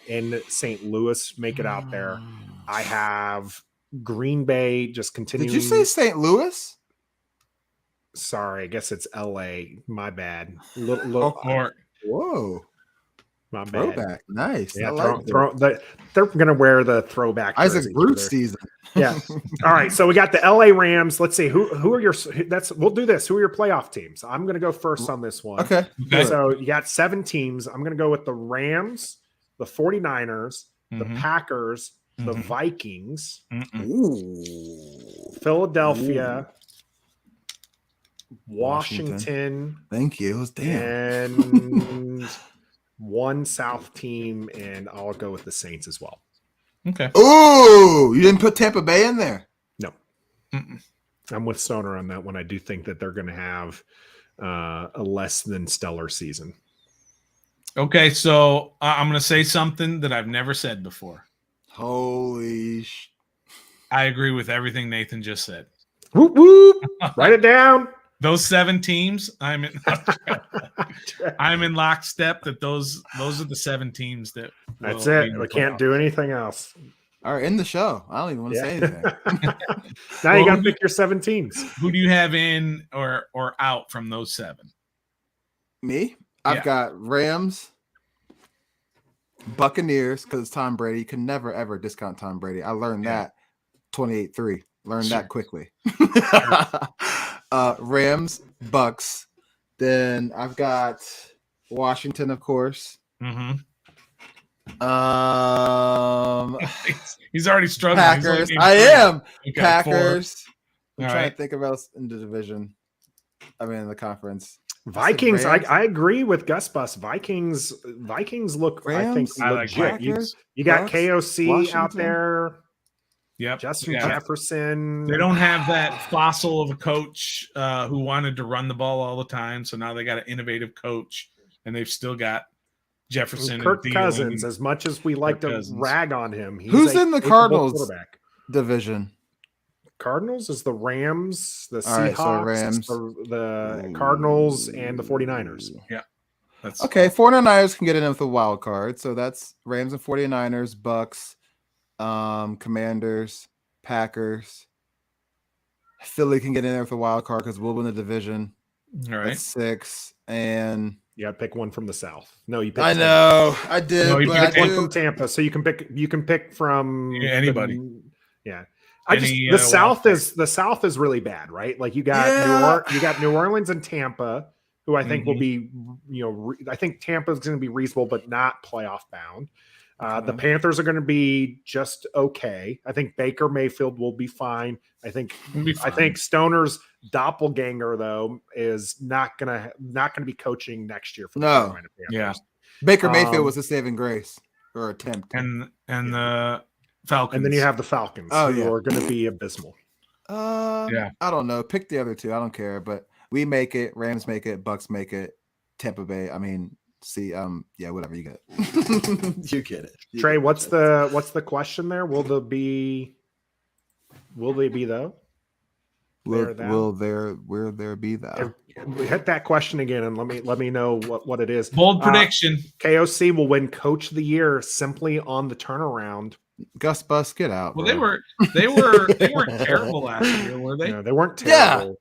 in St. Louis make it out there. I have Green Bay just continuing. Did you say St. Louis? Sorry, I guess it's LA. My bad. Whoa. My bad. Throwback. Nice. Yeah, I like they're going to wear the throwback. Isaac Bruce season. Yeah. All right. So we got the LA Rams. Let's see who are your. We'll do this. Who are your playoff teams? I'm going to go first on this one. Okay. So you got 7 teams. I'm going to go with the Rams, the 49ers, the Packers, the Vikings, Philadelphia, Washington. Thank you. Damn. And one South team, and I'll go with the Saints as well. Okay. Ooh, you didn't put Tampa Bay in there? No. I'm with Stoner on that one. I do think that they're going to have a less than stellar season. Okay, so I'm going to say something that I've never said before. Holy I agree with everything Nathan just said. Whoop, whoop. Write it down. Those 7 teams, I'm in lockstep that those are the 7 teams that. That's it. We can't do anything else. All right, in the show. I don't even want to say anything. Now you got to pick your 7 teams. Who do you have in or out from those 7? Me? I've got Rams, Buccaneers, because it's Tom Brady. You can never, ever discount Tom Brady. I learned that 28-3. Learned that quickly. Rams, Bucks. Then I've got Washington, of course. He's already struggling. Packers. I am. Okay, Packers. 4. I'm trying to think of else in the division. I mean, in the conference. Vikings. I agree with Gus Bus. Vikings look. Rams, I think I like legit. Packers, You got Bucks, KOC Washington. out there. Yep. Justin Jefferson. They don't have that fossil of a coach who wanted to run the ball all the time. So now they got an innovative coach, and they've still got Jefferson. Kirk and Cousins. As much as we like to rag on him, who's in the Cardinals division? Cardinals is the Rams, the All right, Seahawks, so Rams. the Cardinals, and the 49ers. Yeah. That's Okay, 49ers can get in with a wild card. So that's Rams and 49ers, Bucks, Commanders, Packers. Philly can get in there with a wild card because we'll win the division. all right. That's 6. And You got to pick one from the South. No, you picked I know I did. No, you but picked I one do- from Tampa, so you can pick from Anybody. Yeah. Any, The South is really bad, right? Like you got you got New Orleans and Tampa, who I think will be, I think Tampa is going to be reasonable, but not playoff bound. The Panthers are going to be just okay. I think Baker Mayfield will be fine. I think Stoner's doppelganger though is not gonna be coaching next year for the Carolina Panthers. Yeah. Baker Mayfield was a saving grace or attempt. And the Falcons. And then you have the Falcons, who are going to be abysmal. I don't know. Pick the other 2. I don't care. But we make it. Rams make it. Bucks make it. Tampa Bay. I mean, whatever you get. You get it. Trey, what's the question there? Will they be though? Will there be that? Hit that question again and let me know what it is. Bold prediction. KOC will win Coach of the Year simply on the turnaround. Gus Bus, get out. Well, bro. they weren't terrible last year, were they? No, they weren't terrible.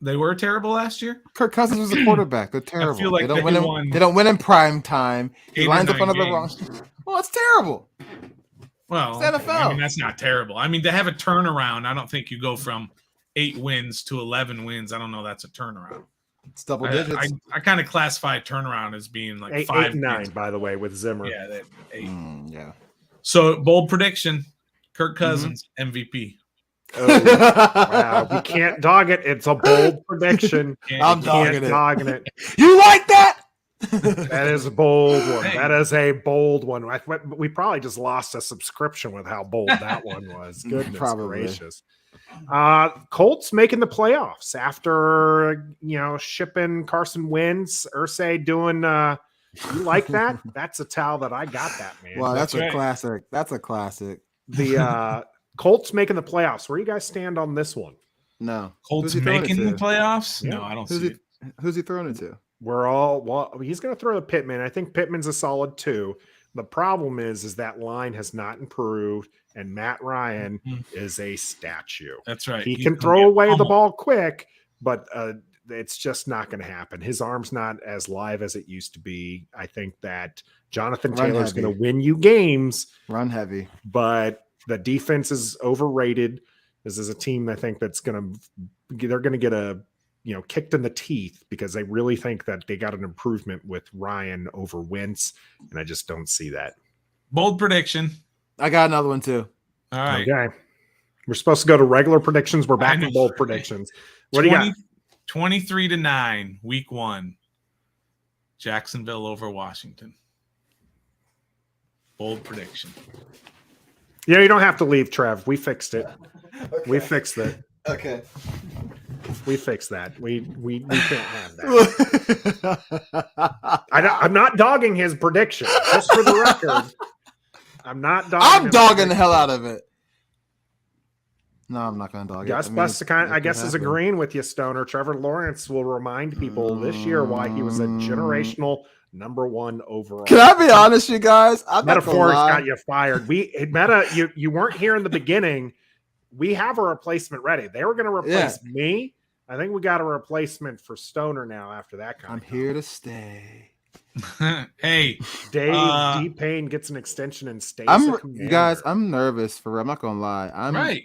They were terrible last year. Kirk Cousins was the quarterback. They're terrible. feel like they don't they win. won They don't win in prime time. He 8 or lines up 9 under the wrong. games. Well, it's terrible. Well, It's NFL. I mean, that's not terrible. I mean, to have a turnaround, I don't think you go from 8 wins to 11 wins. I don't know. That's a turnaround. It's double digits. I kind of classify a turnaround as being like 8 5 and 9, wins. by the way, with Zimmer. Yeah, that 8. Yeah. So bold prediction: Kirk Cousins MVP. Oh, wow, we can't dog it. It's a bold prediction. I'm dogging it. it. You like that? That is a bold one. Hey. That is a bold one. We probably just lost a subscription with how bold that one was. Goodness Probably. gracious. Colts making the playoffs after shipping Carson Wentz. Irsay doing you like that? That's a towel that I got that, man. Wow, that's right. a classic. That's a classic. The Colts making the playoffs. Where do you guys stand on this one? No. Colts Who's he throwing making it the to? playoffs? Yeah. No, I don't Who's see he? it. Who's he throwing it to? He's going to throw the Pittman. I think Pittman's a solid 2. The problem is that line has not improved, and Matt Ryan is a statue. That's right. He He's can gonna throw get away the pummeled. ball quick, but it's just not going to happen. His arm's not as live as it used to be. I think that Jonathan Run Taylor's heavy. going to win you games, Run heavy. but the defense is overrated. This is a team I think they're going to get kicked in the teeth because they really think that they got an improvement with Ryan over Wentz, and I just don't see that. Bold prediction. I got another one too. All right. Okay. We're supposed to go to regular predictions. We're back I know. to bold predictions. What do you got? 23-9, week 1. Jacksonville over Washington. Bold prediction. Yeah, you don't have to leave, Trev. We fixed it. Okay. We fixed it. Okay. We fixed that. We can't have that. I'm not dogging his prediction. Just for the record, I'm not dogging. I'm dogging the hell out of it. No, I'm not going to dog Gus it. Bus, I guess, is agreeing with you, Stoner. Trevor Lawrence will remind people this year why he was a generational #1 overall. Can I be honest, you guys? Metaphors got you fired. You weren't here in the beginning. We have a replacement ready. They were going to replace me. I think we got a replacement for Stoner now after that I'm here to stay. Hey, Dave D. Payne gets an extension and stays. You guys, I'm nervous for real. I'm not going to lie. I'm right.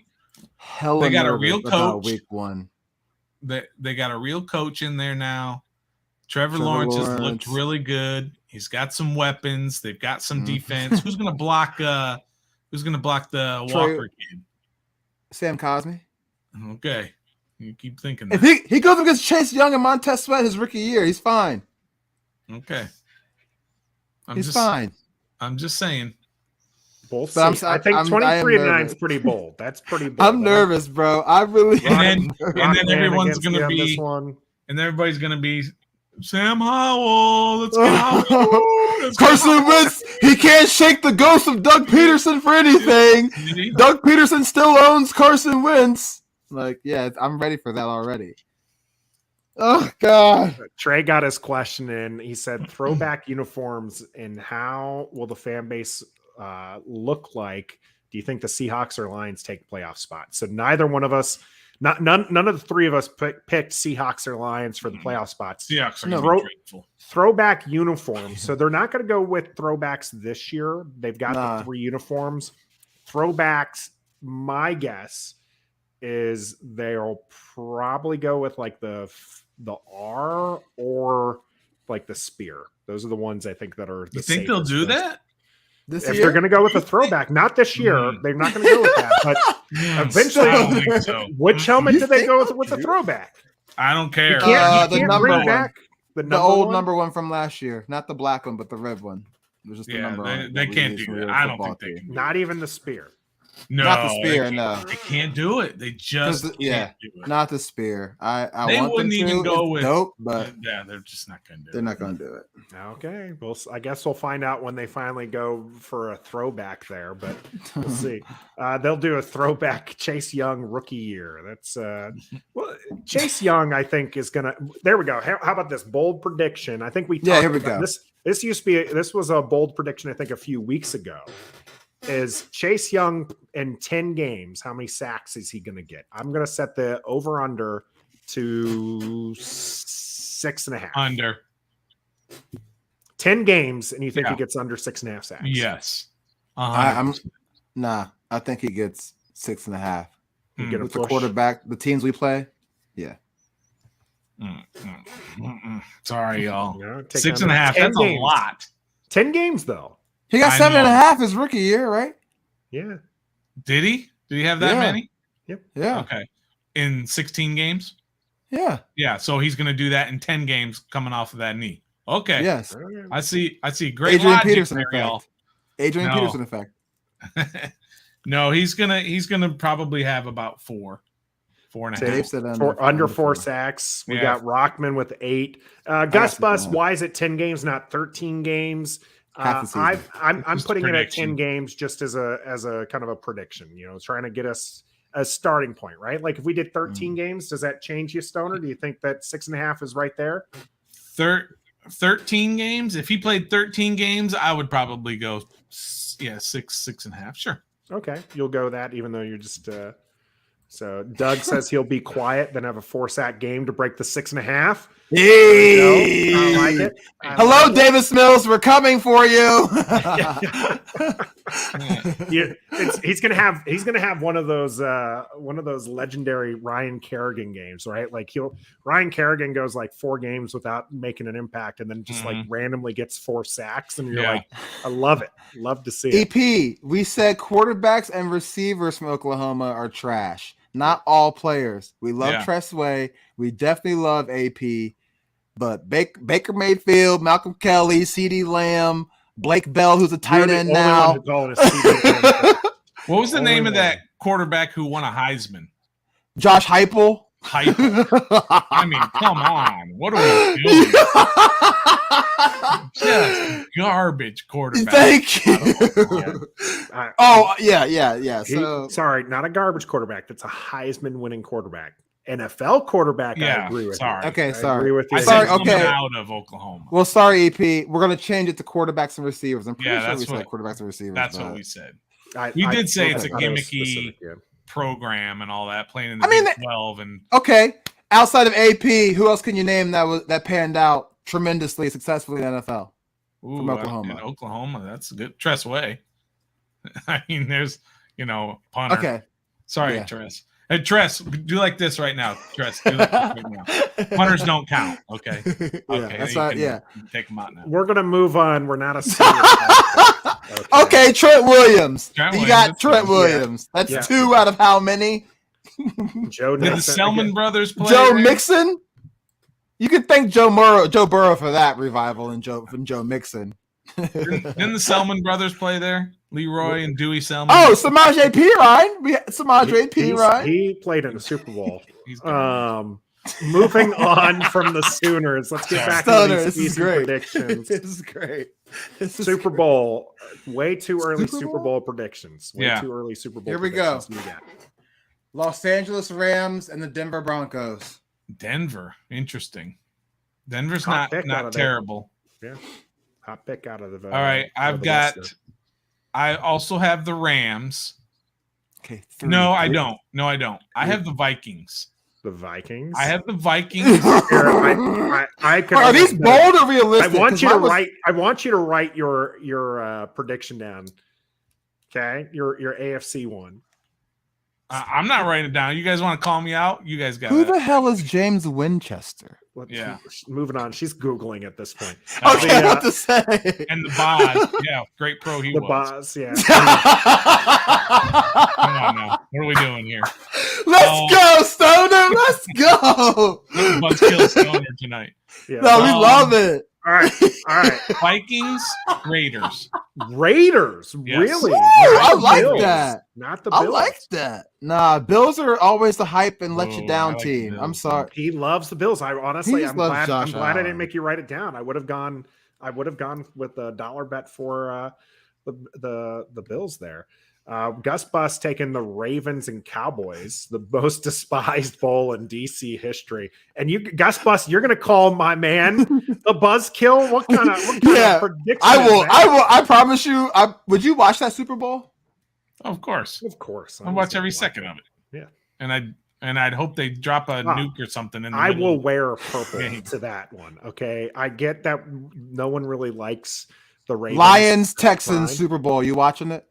Hella they got a nervous real about coach. week 1. They got a real coach in there now. Trevor Lawrence has looked really good. He's got some weapons. They've got some defense. Who's gonna block? Who's gonna block the Walker kid? Sam Cosmi. Okay, you keep thinking that. If he goes against Chase Young and Montez Sweat his rookie year, he's fine. Okay, he's fine. I'm just saying. Both. I think 23-9 is pretty bold. That's pretty bold. I'm nervous, bro. I really. And then everyone's gonna be. And everybody's gonna be Sam Howell. Let's get Howell. Carson Wentz. He can't shake the ghost of Doug Peterson for anything. Doug Peterson still owns Carson Wentz. Like, yeah, I'm ready for that already. Oh God. Trey got his question in. He said, "Throwback uniforms and how will the fan base look like? Do you think the Seahawks or Lions take playoff spots?" So neither one of us. None of the three of us picked Seahawks or Lions for the playoff spots. Seahawks are going to be grateful. Throwback uniforms. So they're not going to go with throwbacks this year. They've got the 3 uniforms. Throwbacks, my guess is they'll probably go with like the R or like the spear. Those are the ones I think that are the You think they'll do that? If they're going to go with a throwback, not this year, they're not going to go with that. But eventually, which helmet did they go with a throwback? I don't care. You can't bring back the old number 1 from last year, not the black one, but the red one. It was just the number one. They can't do that. I don't think they can. Not even the spear. No, not the spear. No, they can't do it. They just can't do it. Not the spear. I they want wouldn't them even to. go It's with dope, but they're just not going to do it. They're not going to do it. Okay, well, I guess we'll find out when they finally go for a throwback there, but we'll see. They'll do a throwback Chase Young rookie year. That's well, Chase Young, I think, is gonna. There we go. How about this bold prediction? I think we talked here we about go. This used to be this was a bold prediction. I think a few weeks ago. Is Chase Young in 10 games? How many sacks is he going to get? I'm going to set the over under to 6.5. Under 10 games, and you think he gets under 6.5 sacks? Yes. I think he gets 6.5. With the quarterback, the teams we play, yeah. Sorry, y'all. 6.5. That's games. A lot. 10 games though. He got 7.5 his rookie year, right? Yeah. Did he? Did he have that many? Yep. Yeah. Okay. In 16 games? Yeah. Yeah. So he's going to do that in 10 games coming off of that knee. Okay. Yes. I see. Great Adrian logic Peterson there, y'all. Adrian Peterson effect. No, he's gonna probably have about 4.5. Under 4 sacks. We got Rockman with 8. Gus Bus, why is it 10 games, not 13 games? I'm putting it at 10 games just as a kind of a prediction, trying to get us a starting point, right? Like if we did 13 games, does that change you, Stoner? Do you think that 6.5 is right there? 13 games. If he played 13 games, I would probably go, 6.5. Sure. Okay, you'll go that, even though you're just. So Doug says he'll be quiet, then have a 4-sack game to break the 6.5. Hey. I like it. Hello, Davis Mills. We're coming for you. He's gonna have one of those legendary Ryan Kerrigan games, right? Like Ryan Kerrigan goes like 4 games without making an impact, and then just like randomly gets 4 sacks, and you're like, I love it. Love to see it. EP, we said quarterbacks and receivers from Oklahoma are trash. Not all players. We love Tressway. We definitely love AP. But Baker Mayfield, Malcolm Kelly, CeeDee Lamb, Blake Bell, who's a tight end now. What was the name of that quarterback who won a Heisman? Josh Heupel. I mean, come on. What are we doing? Just garbage quarterback. Thank you. So sorry, not a garbage quarterback. That's a Heisman winning quarterback. NFL quarterback, I agree with you. Okay, I sorry. agree with you. Out of Oklahoma. Well, sorry, EP. We're going to change it to quarterbacks and receivers. I'm pretty sure we said quarterbacks and receivers. That's what we said. We did say it's a gimmicky program and all that, playing in the Big 12. Okay, outside of AP, who else can you name that panned out tremendously successfully in the NFL? From Oklahoma. In Oklahoma, that's a good. Tressway. I mean, there's, punter. Okay. Sorry, Tress. Hey, Tress, do like this right now. Tress, do like this right now. Punters don't count. Okay. Okay. That's right. Yeah. Take them out now. We're gonna move on. We're not a okay, Trent Williams. You got Trent Williams. Yeah. That's 2 out of how many? Joe. Did the Selman brothers play? Joe Mixon. You could thank Joe Burrow for that revival and Joe Mixon. Didn't the Selman brothers play there? Leroy and Dewey Selman. Oh, Samaje Perine. Samaje Perine. He played in the Super Bowl. Moving on from the Sooners, let's get back to these season predictions. This is great. Super Bowl. Way too early Super Bowl predictions. Way too early Super Bowl. Here we go. Got. Los Angeles Rams and the Denver Broncos. Denver. Interesting. Denver's not terrible. Yeah. Hot pick out of the. All right. I also have the Rams. Okay. No, I don't. I have the Vikings. The Vikings. I have the Vikings. Are these bold or realistic? I want you to write your prediction down. Okay, your AFC one. I'm not writing it down. You guys want to call me out? You guys got Who the hell is James Winchester? Moving on. She's Googling at this point. Okay, what to say? And the Boz. Yeah, great pro he was. The Boz, yeah. Come on now. What are we doing here? Let's go, Stoner. Let's go. Buzzkill Stoner tonight. Yeah. No, we love it. All right. Vikings, Raiders. Yes. Really? Ooh, I like Bills. that. Not the Bills. I like that. Nah, Bills are always the hype and let you down team. I'm sorry. He loves the Bills. I'm glad I didn't make you write it down. I would have gone with a dollar bet for the Bills there. Gus Bus taking the Ravens and Cowboys, the most despised bowl in DC history. And Gus Bus, you're going to call my man the Buzzkill? What kind of prediction? I will. I promise you. Would you watch that Super Bowl? Of course. I watch every second of it. Yeah. And I'd hope they drop a nuke or something in the I middle. will wear purple to that one. Okay. I get that no one really likes the Ravens. Lions, Texans, Super Bowl. You watching it?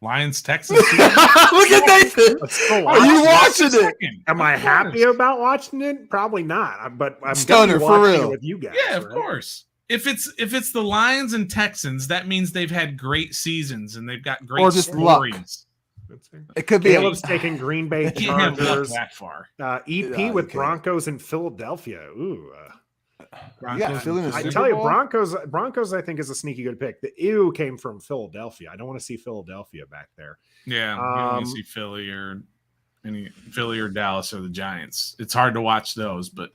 Lions, Texans. Look at Nathan. Are you watching it? Am I happy about watching it? Probably not. But I'm Stoner for real it with you guys. Yeah, of course. If it's the Lions and Texans, that means they've had great seasons and they've got great stories. It could be. Caleb's taking Green Bay Chargers. That far. EP with Broncos in Philadelphia. Ooh. I tell you, Broncos, I think is a sneaky good pick. The ew came from Philadelphia. I don't want to see Philadelphia back there. Yeah, you don't want to see Philly or Dallas or the Giants. It's hard to watch those, but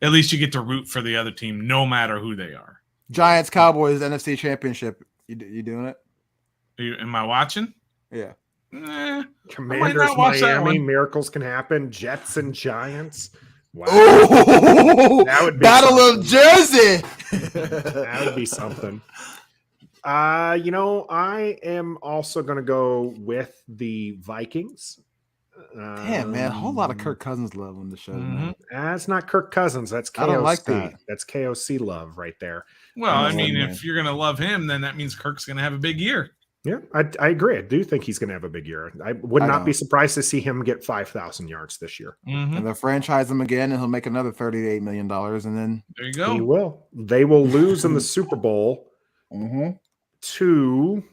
at least you get to root for the other team, no matter who they are. Giants, Cowboys, NFC Championship. You doing it? Am I watching? Yeah. Commanders, Miami, miracles can happen. Jets and Giants. Wow. Oh, That would be Battle of Jersey. That would be something. I am also going to go with the Vikings. Damn, man, a whole lot of Kirk Cousins love on the show tonight. That's not Kirk Cousins. That's KOC. I don't like that. That's KOC love right there. Well, I mean, man. if you're going to love him, then that means Kirk's going to have a big year. Yeah, I agree. I do think he's going to have a big year. I would not be surprised to see him get 5,000 yards this year. Mm-hmm. And they'll franchise him again, and he'll make another $38 million. And then there you go. He will. They will lose in the Super Bowl to.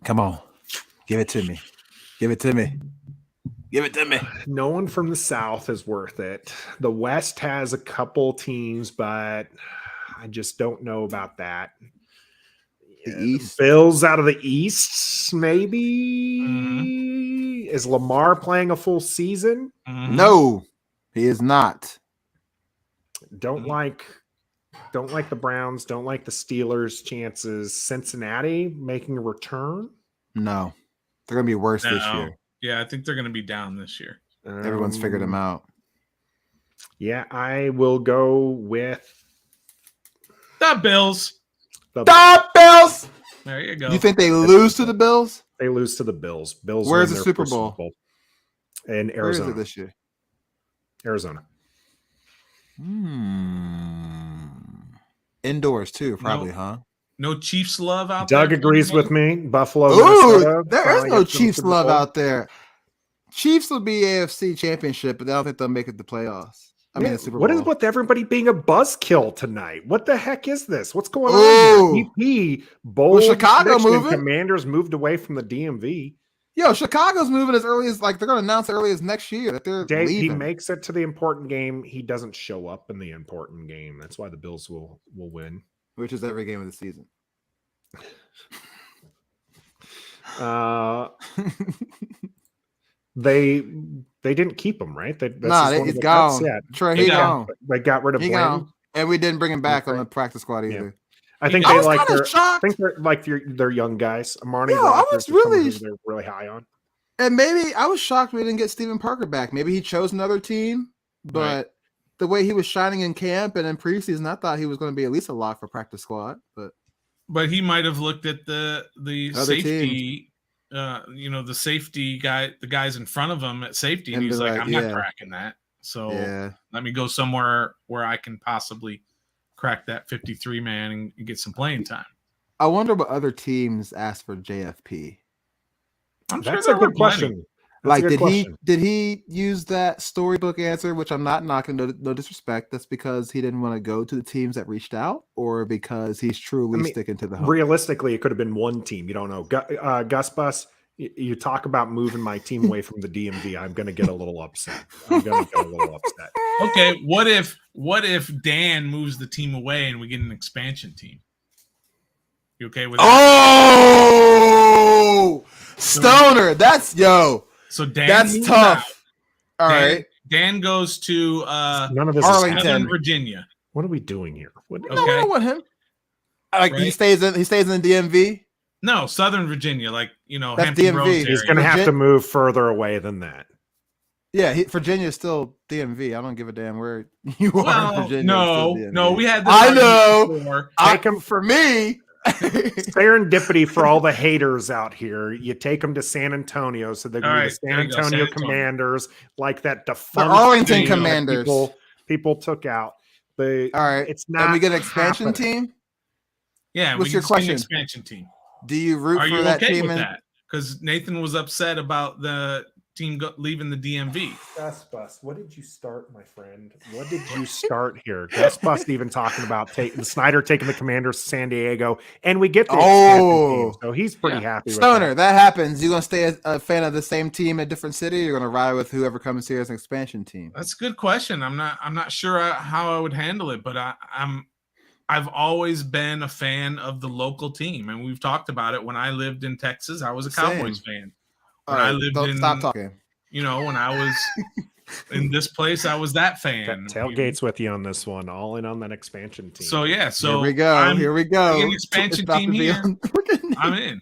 Come on, give it to me. Give it to me. Give it to me. No one from the South is worth it. The West has a couple teams, but I just don't know about that. The East. Bills out of the East, maybe. Is Lamar playing a full season? No, he is not. Don't like the Browns. Don't like the Steelers' chances. Cincinnati making a return? No, they're gonna be worse this year. Yeah, I think they're gonna be down this year. Everyone's figured them out. Yeah, I will go with The Bills. The Bills. There you go. You think they lose to the Bills? They lose to the Bills. Bills. Where's win the their Super first Bowl? In Where is Arizona. it this year? Arizona. Indoors too, probably, huh? No Chiefs love out Doug there. agrees with me. Buffalo. Ooh, Minnesota, there is finally no gets to the Chiefs Super love Bowl. out there. Chiefs will be AFC Championship, but I don't think they'll make it to playoffs. I mean, the Super Bowl. What is with everybody being a buzzkill tonight? What the heck is this? What's going Ooh. on here? EP, bold Chicago prediction, moving? Commanders moved away from the DMV. Yo, Chicago's moving as early as they're going to announce early as next year that they're Dave, he leaving. makes it to the important game. He doesn't show up in the important game. That's why the Bills will win. Which is every game of the season. They didn't keep him, right? He's gone. Trey, he gone. They got rid of He Blaine. gone. And we didn't bring him back on the practice squad either. I think I was like kind of shocked. I think they're like their young guys. Amani Yeah, I Rodgers was is someone really- who they're really high on. And maybe I was shocked we didn't get Steven Parker back. Maybe he chose another team, but the way he was shining in camp and in preseason, I thought he was going to be at least a lock for practice squad. But he might have looked at the Other safety, the safety guy, the guys in front of him at safety, and And he's be like, like, I'm not cracking that. So let me go somewhere where I can possibly crack that 53 man and get some playing time. I wonder what other teams asked for JFP. I'm That's sure a there good were plenty. question. Like, did he use that storybook answer, which I'm not knocking, no disrespect. That's because he didn't want to go to the teams that reached out, or because he's truly sticking to the home? Realistically, it could have been one team. You don't know. Gus Bus, you talk about moving my team away from the DMV. I'm going to get a little upset. Okay, what if Dan moves the team away and we get an expansion team? You okay with that? Oh, Stoner, that's So Dan, that's moves tough. out. All right, Dan goes to None of this Arlington. is Southern Virginia. What are we doing here? no, I don't want him. Like he Right. stays in the DMV. No, Southern Virginia, like That's Hampton DMV. Roads He's area. going to have to move further away than that. Yeah, Virginia is still DMV. I don't give a damn where you are in Well, Virginia. no, it's still DMV. no, we had this I argument know. before. Take him For me. serendipity for all the haters out here. You take them to San Antonio, so they're going to be the San there you go, Antonio San Antonio. Commanders, like that defunct Arlington team that Commanders. People took out. All right, It's not. and we get an expansion happening. team. Yeah, What's we your can see an question? expansion team. Do you root Are for you that okay team? with that? Because Nathan was upset about the team leaving the DMV. Gus Bus, what did you start, my friend? What did you start here? Gus Bus even talking about Snyder taking the Commanders to San Diego, and we get the expansion team, so he's pretty happy. Stoner, with that happens. You gonna stay a fan of the same team at different city? Or you're gonna ride with whoever comes here as an expansion team? That's a good question. I'm not sure how I would handle it, but I've always been a fan of the local team, and we've talked about it. When I lived in Texas, I was a Cowboys fan. When I lived stop talking. When I was in this place, I was that fan. Tailgates with you on this one, all in on that expansion team. So yeah, Here we go. Here we go. An expansion It's about team to be here. on- I'm in.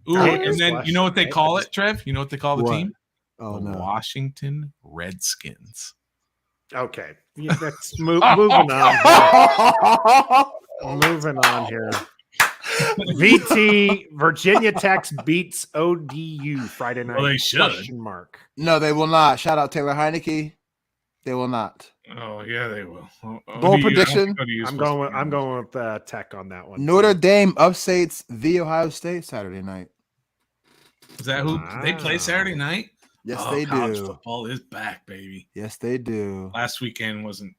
Ooh, Hey, and then you know what they hey, call it, Trev? You know what they call the What? team? Oh The no. Washington Redskins. Okay, yeah, that's moving on. Moving on here. VT Virginia Tech beats ODU Friday night. Well, they should. Question mark. No, they will not. Shout out Taylor Heineke. They will not. Oh yeah, they will. Bold prediction. I'm going with Tech on that one. Notre Dame upsets the Ohio State Saturday night. Is that who they play Saturday night? Yes, they college do. Football is back, baby. Yes, they do. Last weekend wasn't.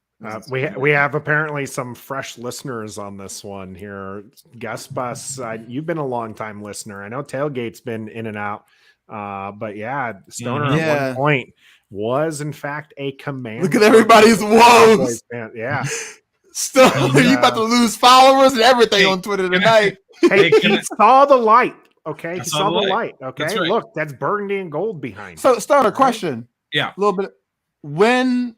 We have apparently some fresh listeners on this one here. Guest Bus, you've been a long time listener. I know Tailgate's been in and out, but yeah, Stoner at one point was in fact a Commander. Look at everybody's woes. Yeah, Stoner, you about to lose followers and everything on Twitter tonight. Hey, he saw the light. Okay, he saw the light. Okay, that's right. Look, that's burgundy and gold behind. So, Stoner, question. Yeah, a little bit. When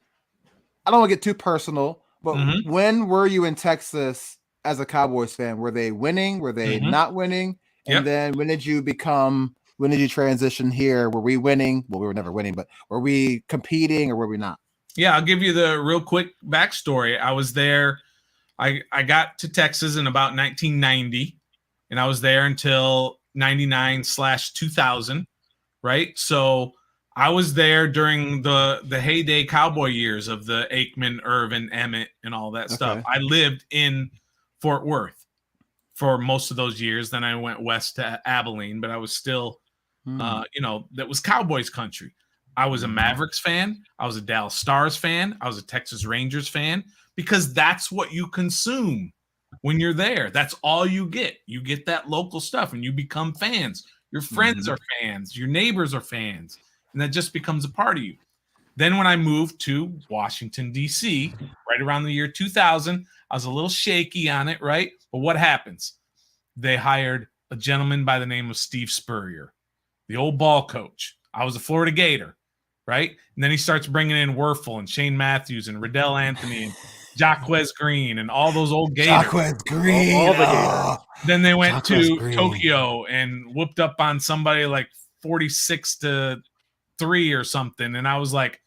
I don't want to get too personal, but when were you in Texas as a Cowboys fan? Were they winning? Were they not winning? And then when did you transition here? Were we winning? Well, we were never winning, but were we competing or were we not? Yeah, I'll give you the real quick backstory. I was there. I got to Texas in about 1990, and I was there until 99/2000, right? So I was there during the heyday Cowboy years of the Aikman, Irvin, Emmett, and all that stuff. I lived in Fort Worth for most of those years. Then I went west to Abilene, but I was still, that was Cowboys country. I was a Mavericks fan. I was a Dallas Stars fan. I was a Texas Rangers fan because that's what you consume when you're there. That's all you get. You get that local stuff and you become fans. Your friends are fans. Your neighbors are fans. And that just becomes a part of you. Then when I moved to Washington, D.C., right around the year 2000, I was a little shaky on it, right? But what happens? They hired a gentleman by the name of Steve Spurrier, the old ball coach. I was a Florida Gator, right? And then he starts bringing in Werfel and Shane Matthews and Riddell Anthony and Jaquez Green and all those old Gators. Jaquez Green. All the Gators. Then they went to Tokyo and whooped up on somebody like 46-3 or something. And I was like,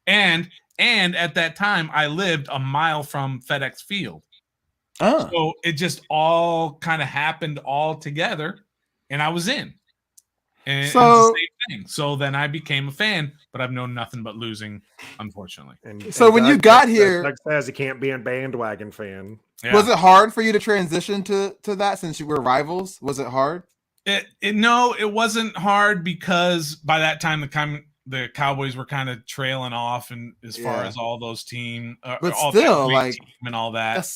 and at that time I lived a mile from FedEx Field. So it just all kind of happened all together and I was in. And it's the same thing. So then I became a fan, but I've known nothing but losing, unfortunately. And so when you got here, Doug says he can't be a bandwagon fan. Yeah. Was it hard for you to transition to that since you were rivals? Was it hard? No, it wasn't hard because by that time the Cowboys were kind of trailing off, and as far as all those teams, but still, like and all that.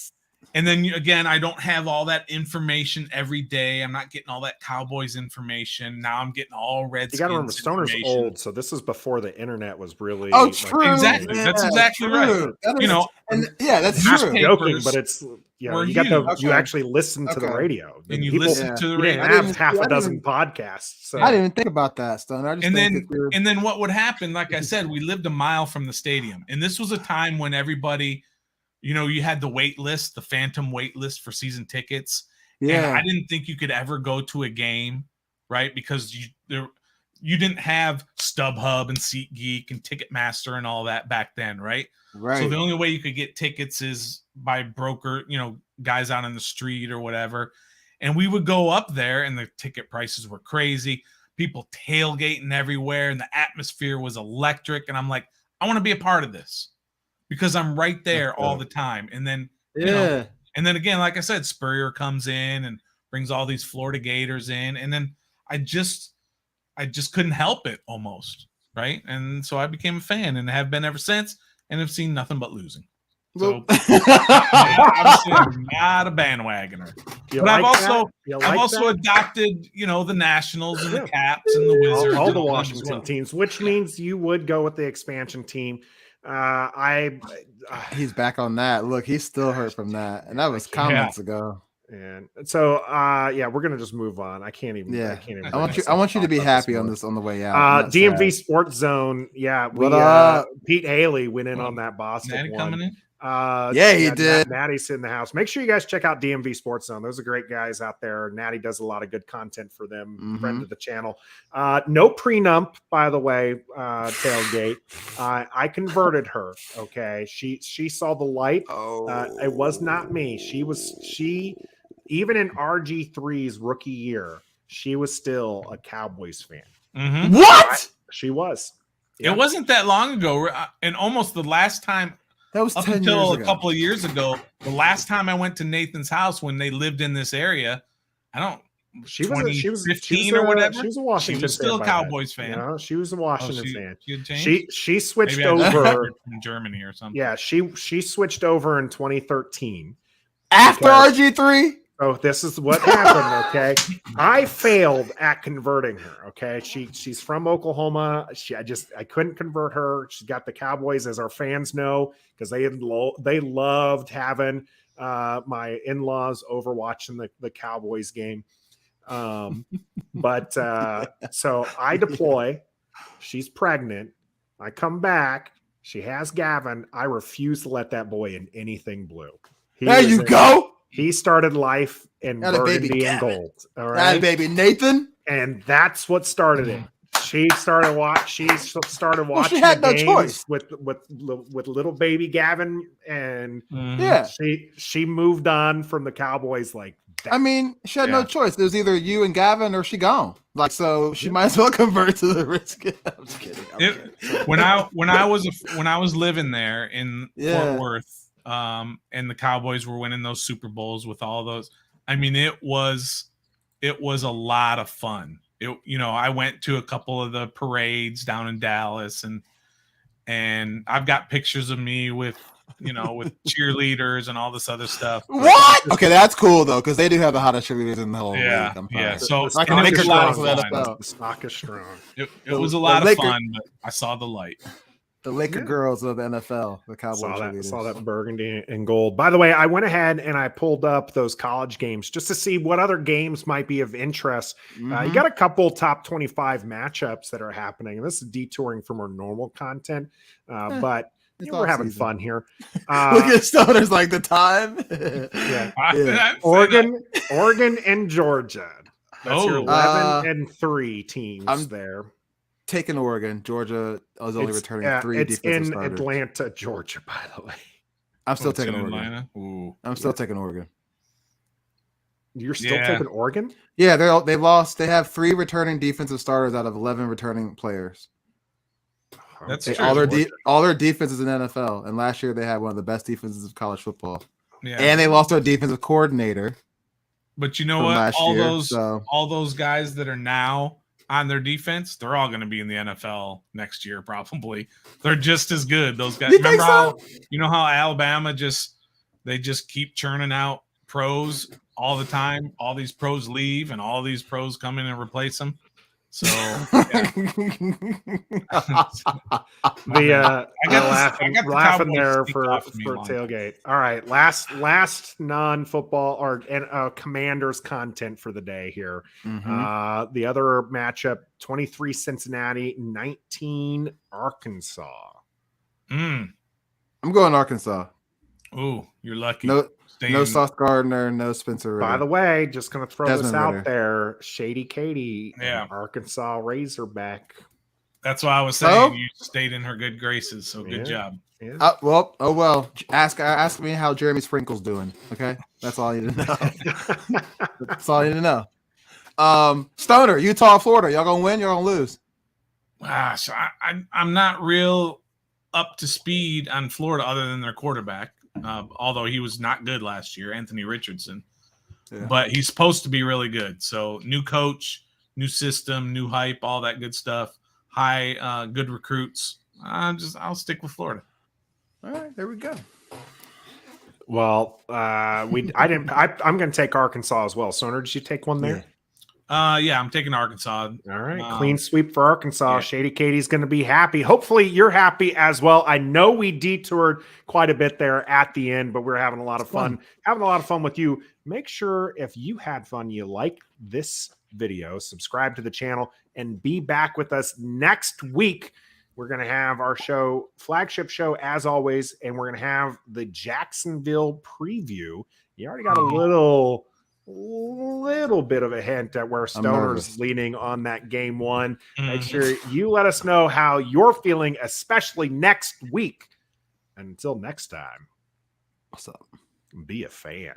And then again, I don't have all that information every day. I'm not getting all that Cowboys information. Now I'm getting all Redskins. You got to remember, Stoner's old, so this is before the internet was really. Oh, true. Exactly. Yeah, that's exactly right. That's not true. Joking, but it's you actually listen to the radio, and you listen to the radio. You didn't have half a dozen podcasts. So. I didn't even think about that, Stoner. And then what would happen? Like I said, we lived a mile from the stadium, and this was a time when everybody. You had the wait list, the phantom wait list for season tickets. Yeah. And I didn't think you could ever go to a game, right? Because you didn't have StubHub and SeatGeek and Ticketmaster and all that back then, right? Right. So the only way you could get tickets is by broker, guys out on the street or whatever. And we would go up there and the ticket prices were crazy. People tailgating everywhere and the atmosphere was electric. And I'm like, I want to be a part of this. Because I'm right there all the time. And then, and then again, like I said, Spurrier comes in and brings all these Florida Gators in. And then I just couldn't help it almost. Right. And so I became a fan and have been ever since and have seen nothing but losing. So obviously I'm not a bandwagoner. But I've also adopted, the Nationals and the Caps and the Wizards. All the Washington teams, which means you would go with the expansion team. He's back on that. Look, he's still hurt from that, and that was comments ago. And so, we're gonna just move on. I can't even. I want you to be happy on the way out. DMV Sports Zone. Yeah, Pete Haley went in on that Boston one. Yeah, he did. Natty's in the house. Make sure you guys check out DMV Sports Zone. Those are great guys out there. Natty does a lot of good content for them. Friend of the channel. No prenup, by the way, Tailgate. I converted her. Okay. She saw the light. It was not me. She even in RG3's rookie year, she was still a Cowboys fan. What? She was. It wasn't that long ago, and almost the last time. That was up 10 until years a ago. couple of years ago. The last time I went to Nathan's house when they lived in this area, She was 2015 or whatever. She was a Washington. She was still fan a Cowboys fan. You know, she was a Washington fan. She had changed? She switched Maybe I over from Germany or something. Yeah, she switched over in 2013 after RG3. So this is what happened. Okay, I failed at converting her. Okay, she's from Oklahoma. I couldn't convert her. She's got the Cowboys, as our fans know, because they loved having my in-laws over watching the Cowboys game. But so I deploy. She's pregnant. I come back. She has Gavin. I refuse to let that boy in anything blue. There you go. He started life in burgundy and gold. All right, baby Nathan, and that's what started it. She started watching. She had the no games choice with little baby Gavin, and yeah, she moved on from the Cowboys like that. I mean, she had no choice. There's either you and Gavin, or she gone. Like, so she might as well convert to the risk. I'm just kidding. When I was living there in Fort Worth. And the Cowboys were winning those Super Bowls with all those. I mean, it was a lot of fun. I went to a couple of the parades down in Dallas, and I've got pictures of me with cheerleaders and all this other stuff. What? Okay, that's cool though, because they do have the hottest cheerleaders in the whole league. Yeah. So I can make a lot of that. The stock is strong. It was a lot of fun, but I saw the light. The Laker girls of the NFL, the Cowboys. Saw that burgundy and gold. By the way, I went ahead and I pulled up those college games just to see what other games might be of interest. You got a couple top 25 matchups that are happening. And this is detouring from our normal content, but we're having fun here. Look at Stoner's like the time. Oregon and Georgia. That's your 11-3 teams there. Taking Oregon. Georgia is only returning 3 defensive starters. In Atlanta, Georgia, by the way. I'm still taking Oregon. I'm still taking Oregon. You're still taking Oregon? Yeah, they lost. They have 3 returning defensive starters out of 11 returning players. That's true. All their defenses in NFL, and last year they had one of the best defenses of college football. Yeah, and they lost their defensive coordinator. But you know what? All those guys that are now on their defense, they're all going to be in the NFL next year. Probably, they're just as good. Those guys. Remember how Alabama just keep churning out pros all the time. All these pros leave, and all these pros come in and replace them. So I got laughing there for tailgate. All right, last non-football or Commanders content for the day here. The other matchup: 23 Cincinnati, 19 Arkansas. I'm going Arkansas. Oh, you're lucky. No Sauce Gardner, no Spencer Ritter. By the way, just going to throw this out there. Shady Katie, Arkansas Razorback. That's why I was saying you stayed in her good graces, so good job. Yeah. Well. Ask me how Jeremy Sprinkle's doing, okay? That's all you need to know. That's all you need to know. Stoner, Utah, Florida. Y'all going to win? Y'all going to lose? Gosh, I'm not real up to speed on Florida other than their quarterback. Although he was not good last year, Anthony Richardson, but he's supposed to be really good. So new coach, new system, new hype, all that good stuff. Good recruits. I'll stick with Florida. All right, there we go. Well, I'm going to take Arkansas as well. Soner, did you take one there? I'm taking Arkansas. All right, clean sweep for Arkansas. Yeah. Shady Katie's going to be happy. Hopefully, you're happy as well. I know we detoured quite a bit there at the end, but we're having a lot of fun. Having a lot of fun with you. Make sure if you had fun, you like this video, subscribe to the channel, and be back with us next week We're going to have our flagship show as always, and we're going to have the Jacksonville preview. You already got a little bit of a hint at where Stoner's leaning on that game one. Make sure you let us know how you're feeling, especially next week. And until next time, what's up? Be a fan.